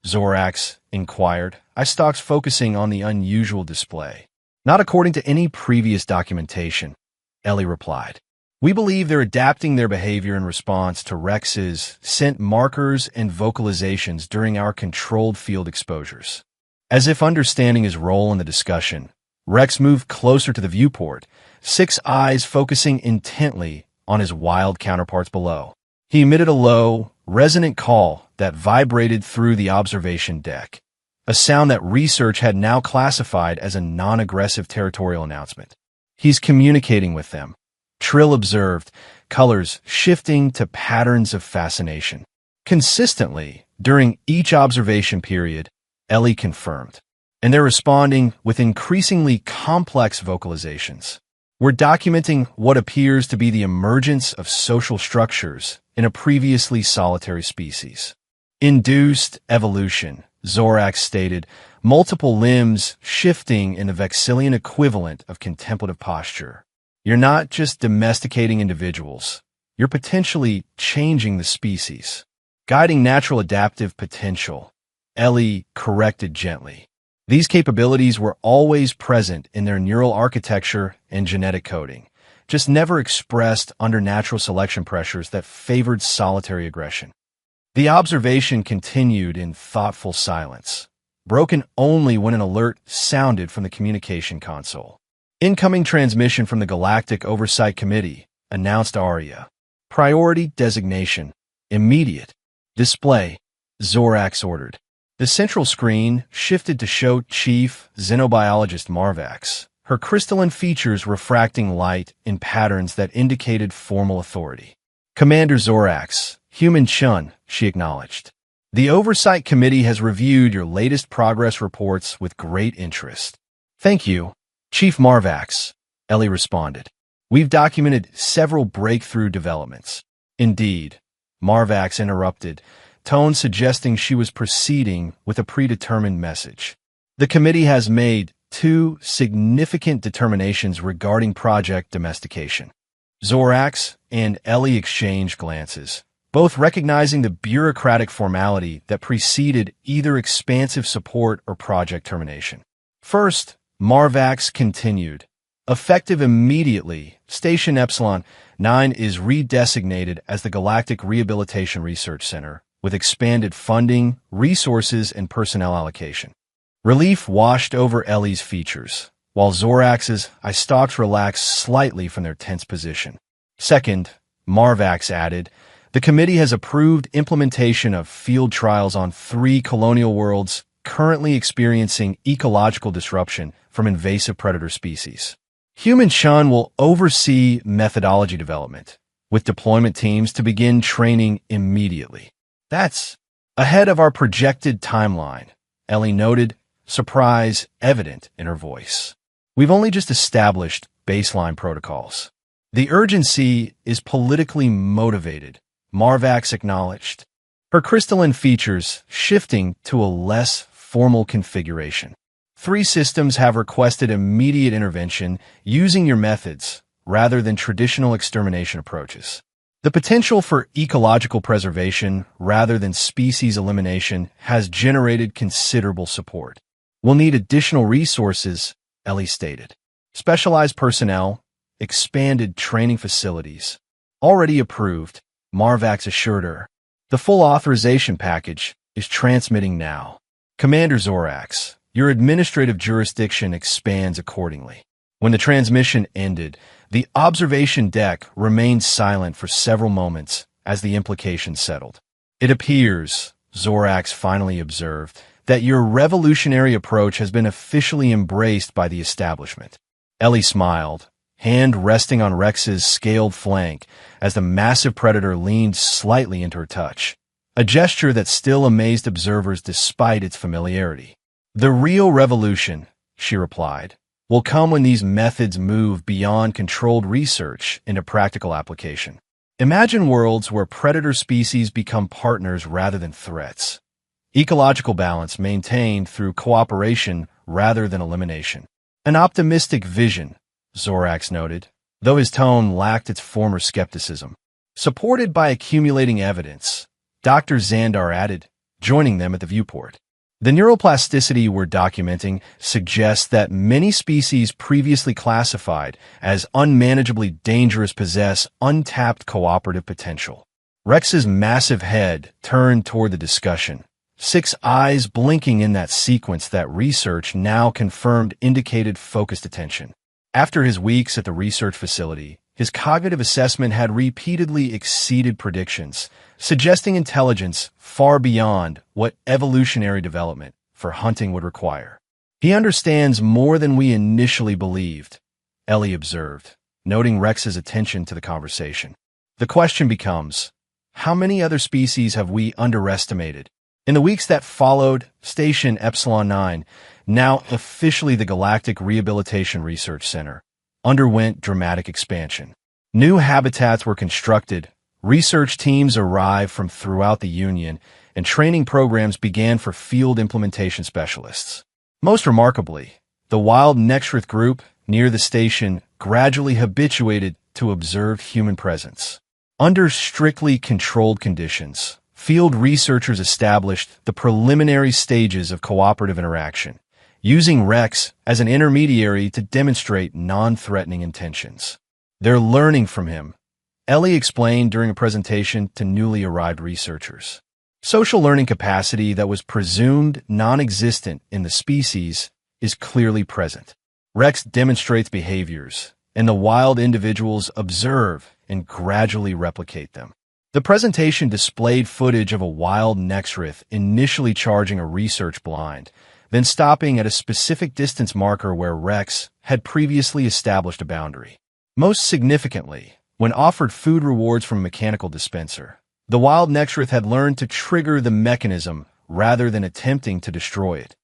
Zorax inquired, eyestalks focusing on the unusual display. Not according to any previous documentation, Ellie replied. We believe they're adapting their behavior in response to Rex's scent markers and vocalizations during our controlled field exposures. As if understanding his role in the discussion, Rex moved closer to the viewport, 6 eyes focusing intently on his wild counterparts below. He emitted a low, resonant call that vibrated through the observation deck, a sound that research had now classified as a non-aggressive territorial announcement. He's communicating with them, Trill observed, colors shifting to patterns of fascination. Consistently, during each observation period, Ellie confirmed, and they're responding with increasingly complex vocalizations. We're documenting what appears to be the emergence of social structures in a previously solitary species. Induced evolution, Zorax stated, multiple limbs shifting in the Vexillian equivalent of contemplative posture. You're not just domesticating individuals, you're potentially changing the species. Guiding natural adaptive potential, Ellie corrected gently. These capabilities were always present in their neural architecture and genetic coding, just never expressed under natural selection pressures that favored solitary aggression. The observation continued in thoughtful silence, broken only when an alert sounded from the communication console. Incoming transmission from the Galactic Oversight Committee, announced Arya. Priority designation, immediate. Display, Zorax ordered. The central screen shifted to show Chief Xenobiologist Marvax, her crystalline features refracting light in patterns that indicated formal authority. Commander Zorax, Human Shun, she acknowledged. The Oversight Committee has reviewed your latest progress reports with great interest. Thank you, Chief Marvax, Ellie responded. We've documented several breakthrough developments. Indeed, Marvax interrupted, tone suggesting she was proceeding with a predetermined message. The committee has made 2 significant determinations regarding project domestication. Zorax and Ellie exchanged glances, both recognizing the bureaucratic formality that preceded either expansive support or project termination. First, Marvax continued. Effective immediately, Station Epsilon 9 is redesignated as the Galactic Rehabilitation Research Center, with expanded funding, resources, and personnel allocation. Relief washed over Ellie's features, while Zorax's eyestalks relaxed slightly from their tense position. Second, Marvax added, the committee has approved implementation of field trials on 3 colonial worlds currently experiencing ecological disruption from invasive predator species. Human Shun will oversee methodology development, with deployment teams to begin training immediately. That's ahead of our projected timeline, Ellie noted, surprise evident in her voice. We've only just established baseline protocols. The urgency is politically motivated, Marvax acknowledged, her crystalline features shifting to a less formal configuration. 3 systems have requested immediate intervention using your methods rather than traditional extermination approaches. The potential for ecological preservation rather than species elimination has generated considerable support. We'll need additional resources, Ellie stated. Specialized personnel, expanded training facilities. Already approved, Marvax assured her. The full authorization package is transmitting now. Commander Zorax, your administrative jurisdiction expands accordingly. When the transmission ended, the observation deck remained silent for several moments as the implications settled. It appears, Zorax finally observed, that your revolutionary approach has been officially embraced by the establishment. Ellie smiled, hand resting on Rex's scaled flank as the massive predator leaned slightly into her touch, a gesture that still amazed observers despite its familiarity. The real revolution, she replied, will come when these methods move beyond controlled research into practical application. Imagine worlds where predator species become partners rather than threats. Ecological balance maintained through cooperation rather than elimination. An optimistic vision, Zorax noted, though his tone lacked its former skepticism. Supported by accumulating evidence, Dr. Xandar added, joining them at the viewport. The neuroplasticity we're documenting suggests that many species previously classified as unmanageably dangerous possess untapped cooperative potential. Rex's massive head turned toward the discussion, 6 eyes blinking in that sequence that research now confirmed indicated focused attention. After his weeks at the research facility, his cognitive assessment had repeatedly exceeded predictions, suggesting intelligence far beyond what evolutionary development for hunting would require. He understands more than we initially believed, Ellie observed, noting Rex's attention to the conversation. The question becomes, how many other species have we underestimated? In the weeks that followed, Station Epsilon 9, now officially the Galactic Rehabilitation Research Center, underwent dramatic expansion. New habitats were constructed, research teams arrived from throughout the Union, and training programs began for field implementation specialists. Most remarkably, the wild Nexrith group near the station gradually habituated to observed human presence. Under strictly controlled conditions, field researchers established the preliminary stages of cooperative interaction, using Rex as an intermediary to demonstrate non-threatening intentions. They're learning from him, Ellie explained during a presentation to newly arrived researchers. Social learning capacity that was presumed non-existent in the species is clearly present. Rex demonstrates behaviors, and the wild individuals observe and gradually replicate them. The presentation displayed footage of a wild Nexrith initially charging a research blind, then stopping at a specific distance marker where Rex had previously established a boundary. Most significantly, when offered food rewards from a mechanical dispenser, the wild Nexrith had learned to trigger the mechanism rather than attempting to destroy it.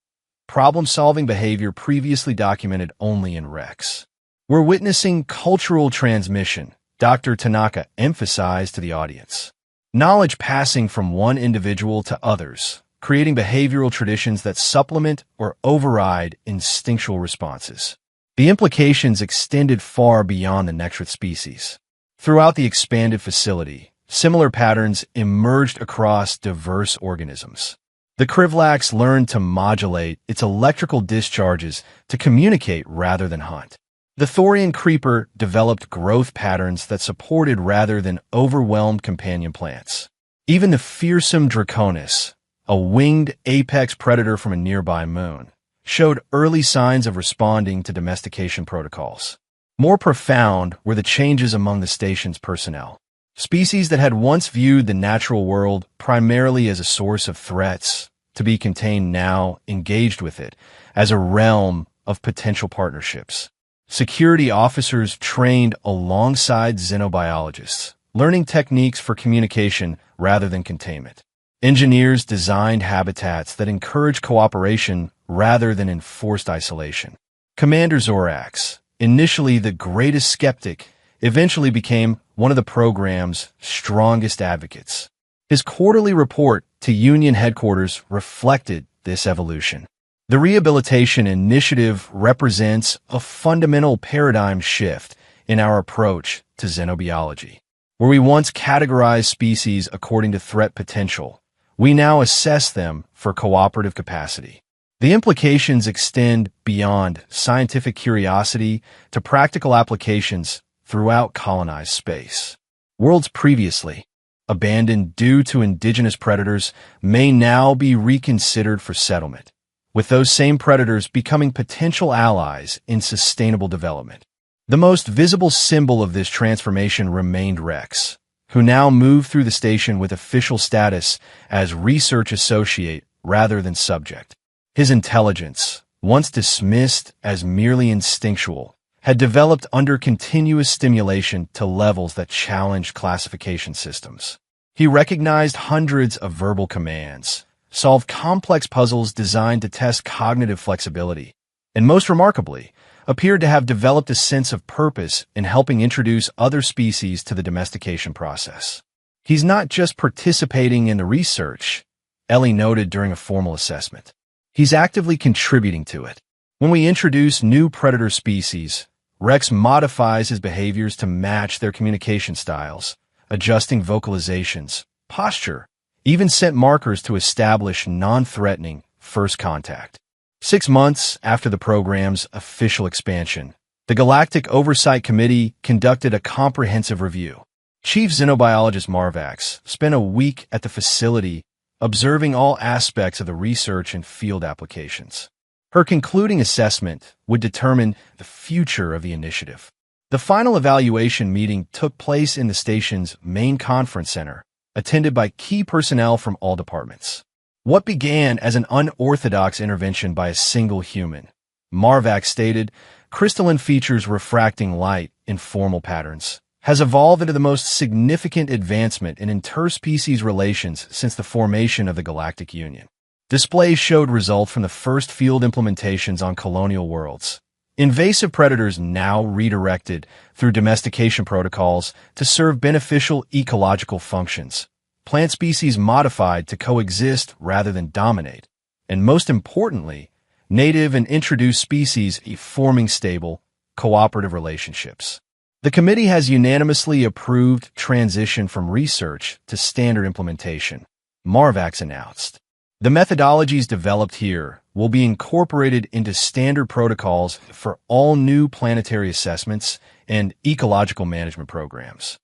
Problem-solving behavior previously documented only in Rex. We're witnessing cultural transmission, Dr. Tanaka emphasized to the audience. Knowledge passing from one individual to others, creating behavioral traditions that supplement or override instinctual responses. The implications extended far beyond the Nexrith species. Throughout the expanded facility, similar patterns emerged across diverse organisms. The Krivlax learned to modulate its electrical discharges to communicate rather than hunt. The Thorian creeper developed growth patterns that supported rather than overwhelmed companion plants. Even the fearsome Draconis, a winged apex predator from a nearby moon, showed early signs of responding to domestication protocols. More profound were the changes among the station's personnel. Species that had once viewed the natural world primarily as a source of threats to be contained now engaged with it as a realm of potential partnerships. Security officers trained alongside xenobiologists, learning techniques for communication rather than containment. Engineers designed habitats that encourage cooperation rather than enforced isolation. Commander Zorax, initially the greatest skeptic, eventually became one of the program's strongest advocates. His quarterly report to Union headquarters reflected this evolution. The Rehabilitation Initiative represents a fundamental paradigm shift in our approach to xenobiology. Where we once categorized species according to threat potential, we now assess them for cooperative capacity. The implications extend beyond scientific curiosity to practical applications throughout colonized space. Worlds previously abandoned due to indigenous predators may now be reconsidered for settlement, with those same predators becoming potential allies in sustainable development. The most visible symbol of this transformation remained Rex, who now moved through the station with official status as research associate rather than subject. His intelligence, once dismissed as merely instinctual, had developed under continuous stimulation to levels that challenged classification systems. He recognized hundreds of verbal commands, solved complex puzzles designed to test cognitive flexibility, and most remarkably, appeared to have developed a sense of purpose in helping introduce other species to the domestication process. He's not just participating in the research, Ellie noted during a formal assessment. He's actively contributing to it. When we introduce new predator species, Rex modifies his behaviors to match their communication styles, adjusting vocalizations, posture, even scent markers to establish non-threatening first contact. 6 months after the program's official expansion, the Galactic Oversight Committee conducted a comprehensive review. Chief Xenobiologist Marvax spent a week at the facility observing all aspects of the research and field applications. Her concluding assessment would determine the future of the initiative. The final evaluation meeting took place in the station's main conference center, attended by key personnel from all departments. What began as an unorthodox intervention by a single human, Marvax stated, crystalline features refracting light in formal patterns, has evolved into the most significant advancement in interspecies relations since the formation of the Galactic Union. Displays showed results from the first field implementations on colonial worlds. Invasive predators now redirected through domestication protocols to serve beneficial ecological functions. Plant species modified to coexist rather than dominate. And most importantly, native and introduced species forming stable, cooperative relationships. The committee has unanimously approved transition from research to standard implementation, Marvax announced. The methodologies developed here will be incorporated into standard protocols for all new planetary assessments and ecological management programs.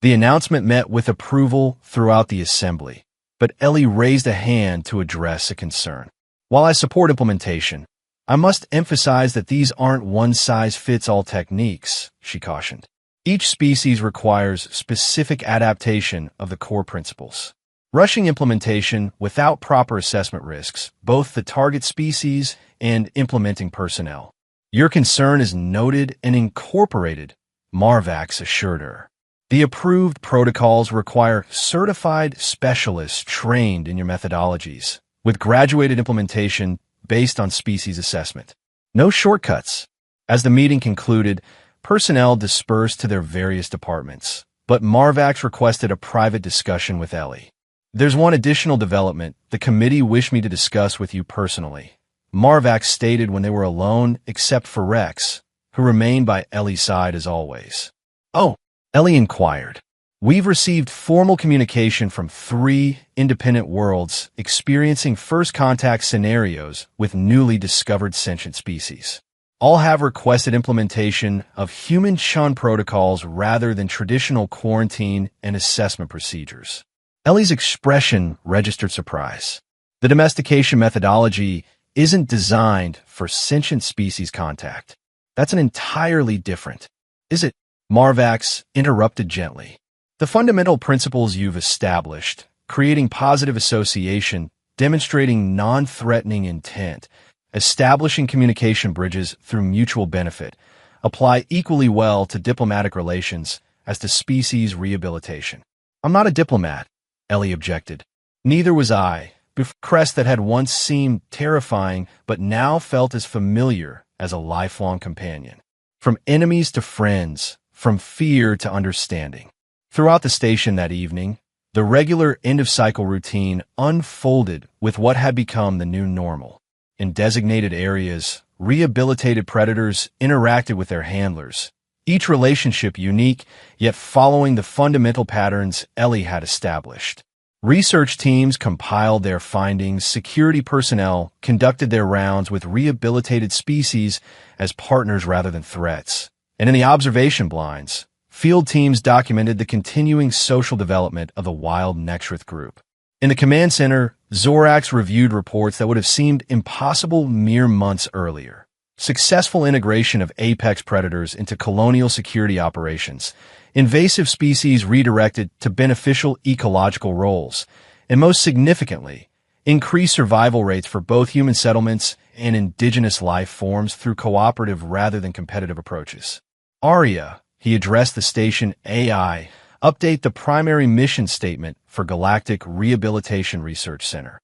The announcement met with approval throughout the assembly, but Ellie raised a hand to address a concern. While I support implementation, I must emphasize that these aren't one-size-fits-all techniques, she cautioned. Each species requires specific adaptation of the core principles. Rushing implementation without proper assessment risks both the target species and implementing personnel. Your concern is noted and incorporated, Marvax assured her. The approved protocols require certified specialists trained in your methodologies, with graduated implementation based on species assessment. No shortcuts. As the meeting concluded, personnel dispersed to their various departments, but Marvax requested a private discussion with Ellie. There's one additional development the committee wished me to discuss with you personally, Marvax stated when they were alone except for Rex, who remained by Ellie's side as always. Oh, Ellie inquired. We've received formal communication from 3 independent worlds experiencing first contact scenarios with newly discovered sentient species. All have requested implementation of human shun protocols rather than traditional quarantine and assessment procedures. Ellie's expression registered surprise. The domestication methodology isn't designed for sentient species contact. That's an entirely different. Is it? Marvax interrupted gently. The fundamental principles you've established, creating positive association, demonstrating non-threatening intent, establishing communication bridges through mutual benefit, apply equally well to diplomatic relations as to species rehabilitation. I'm not a diplomat, Ellie objected. Neither was I, before a crest that had once seemed terrifying but now felt as familiar as a lifelong companion. From enemies to friends, from fear to understanding. Throughout the station that evening, the regular end-of-cycle routine unfolded with what had become the new normal. In designated areas, rehabilitated predators interacted with their handlers, each relationship unique, yet following the fundamental patterns Ellie had established. Research teams compiled their findings, security personnel conducted their rounds with rehabilitated species as partners rather than threats. And in the observation blinds, field teams documented the continuing social development of the wild Nextrith group. In the command center, Zorax reviewed reports that would have seemed impossible mere months earlier. Successful integration of apex predators into colonial security operations, invasive species redirected to beneficial ecological roles, and most significantly, increase survival rates for both human settlements and indigenous life forms through cooperative rather than competitive approaches. Arya, he addressed the station AI, update the primary mission statement for Galactic Rehabilitation Research Center.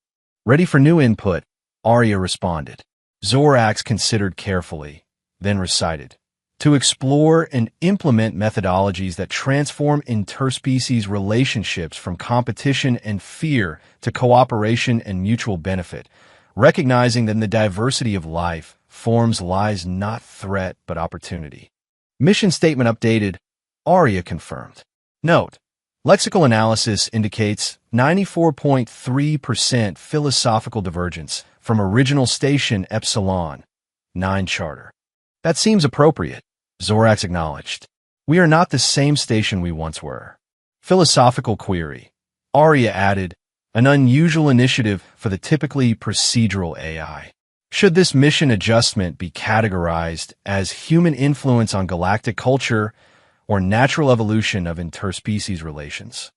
Ready for new input, Arya responded. Zorax considered carefully, then recited. To explore and implement methodologies that transform interspecies relationships from competition and fear to cooperation and mutual benefit, recognizing that in the diversity of life, forms lies not threat but opportunity. Mission statement updated, Arya confirmed. Note, lexical analysis indicates 94.3% philosophical divergence from original station Epsilon 9 charter. That seems appropriate, Zorax acknowledged. We are not the same station we once were. Philosophical query. Arya added, an unusual initiative for the typically procedural AI. Should this mission adjustment be categorized as human influence on galactic culture or natural evolution of interspecies relations?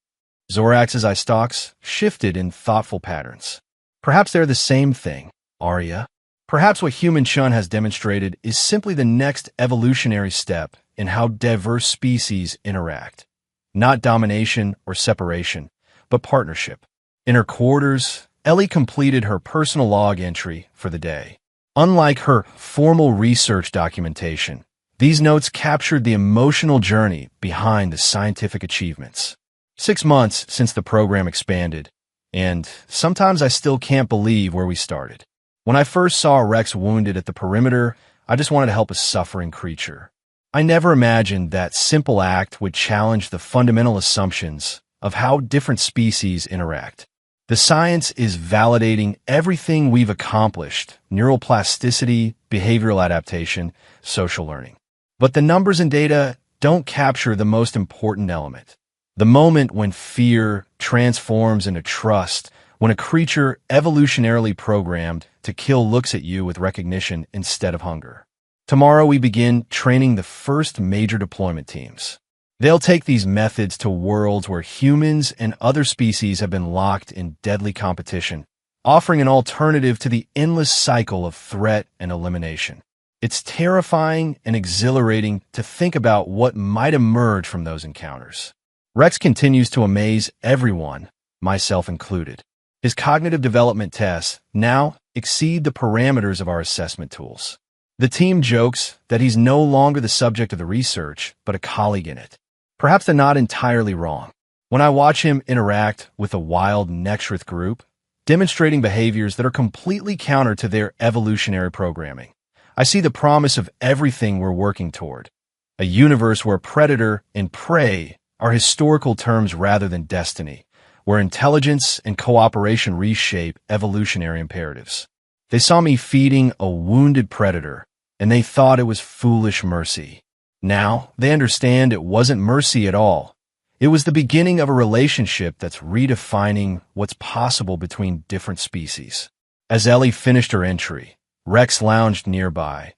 Zorax's eye stalks shifted in thoughtful patterns. Perhaps they're the same thing, Arya. Perhaps what Human Shun has demonstrated is simply the next evolutionary step in how diverse species interact. Not domination or separation, but partnership. In her quarters, Ellie completed her personal log entry for the day. Unlike her formal research documentation, these notes captured the emotional journey behind the scientific achievements. 6 months since the program expanded, and sometimes I still can't believe where we started. When I first saw Rex wounded at the perimeter, I just wanted to help a suffering creature. I never imagined that simple act would challenge the fundamental assumptions of how different species interact. The science is validating everything we've accomplished: neuroplasticity, behavioral adaptation, social learning. But the numbers and data don't capture the most important element. The moment when fear transforms into trust, when a creature evolutionarily programmed to kill looks at you with recognition instead of hunger. Tomorrow we begin training the first major deployment teams. They'll take these methods to worlds where humans and other species have been locked in deadly competition, offering an alternative to the endless cycle of threat and elimination. It's terrifying and exhilarating to think about what might emerge from those encounters. Rex continues to amaze everyone, myself included. His cognitive development tests now exceed the parameters of our assessment tools. The team jokes that he's no longer the subject of the research, but a colleague in it. Perhaps they're not entirely wrong. When I watch him interact with a wild Nextrith group, demonstrating behaviors that are completely counter to their evolutionary programming, I see the promise of everything we're working toward. A universe where predator and prey are historical terms rather than destiny, where intelligence and cooperation reshape evolutionary imperatives. They saw me feeding a wounded predator, and they thought it was foolish mercy. Now, they understand it wasn't mercy at all. It was the beginning of a relationship that's redefining what's possible between different species. As Ellie finished her entry, Rex lounged nearby,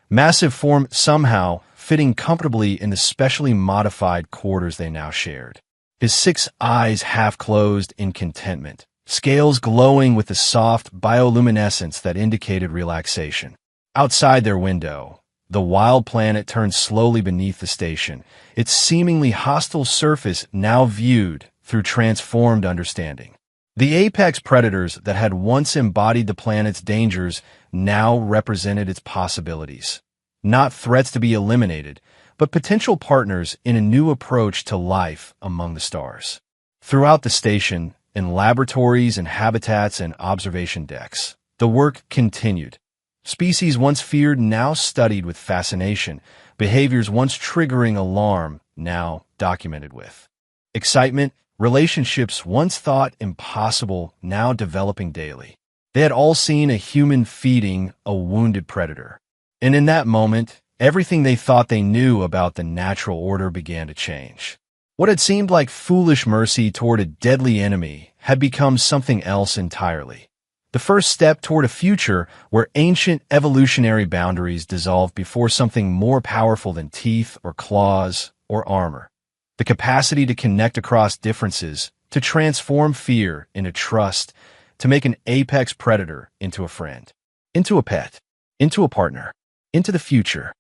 massive form somehow fitting comfortably in the specially modified quarters they now shared. His 6 eyes half-closed in contentment, scales glowing with the soft bioluminescence that indicated relaxation. Outside their window, the wild planet turned slowly beneath the station, its seemingly hostile surface now viewed through transformed understanding. The apex predators that had once embodied the planet's dangers now represented its possibilities. Not threats to be eliminated, but potential partners in a new approach to life among the stars. Throughout the station, in laboratories and habitats and observation decks, the work continued. Species once feared now studied with fascination, behaviors once triggering alarm now documented with excitement, relationships once thought impossible now developing daily. They had all seen a human feeding a wounded predator. And in that moment, everything they thought they knew about the natural order began to change. What had seemed like foolish mercy toward a deadly enemy had become something else entirely. The first step toward a future where ancient evolutionary boundaries dissolved before something more powerful than teeth or claws or armor. The capacity to connect across differences, to transform fear into trust, to make an apex predator into a friend, into a pet, into a partner, into the future.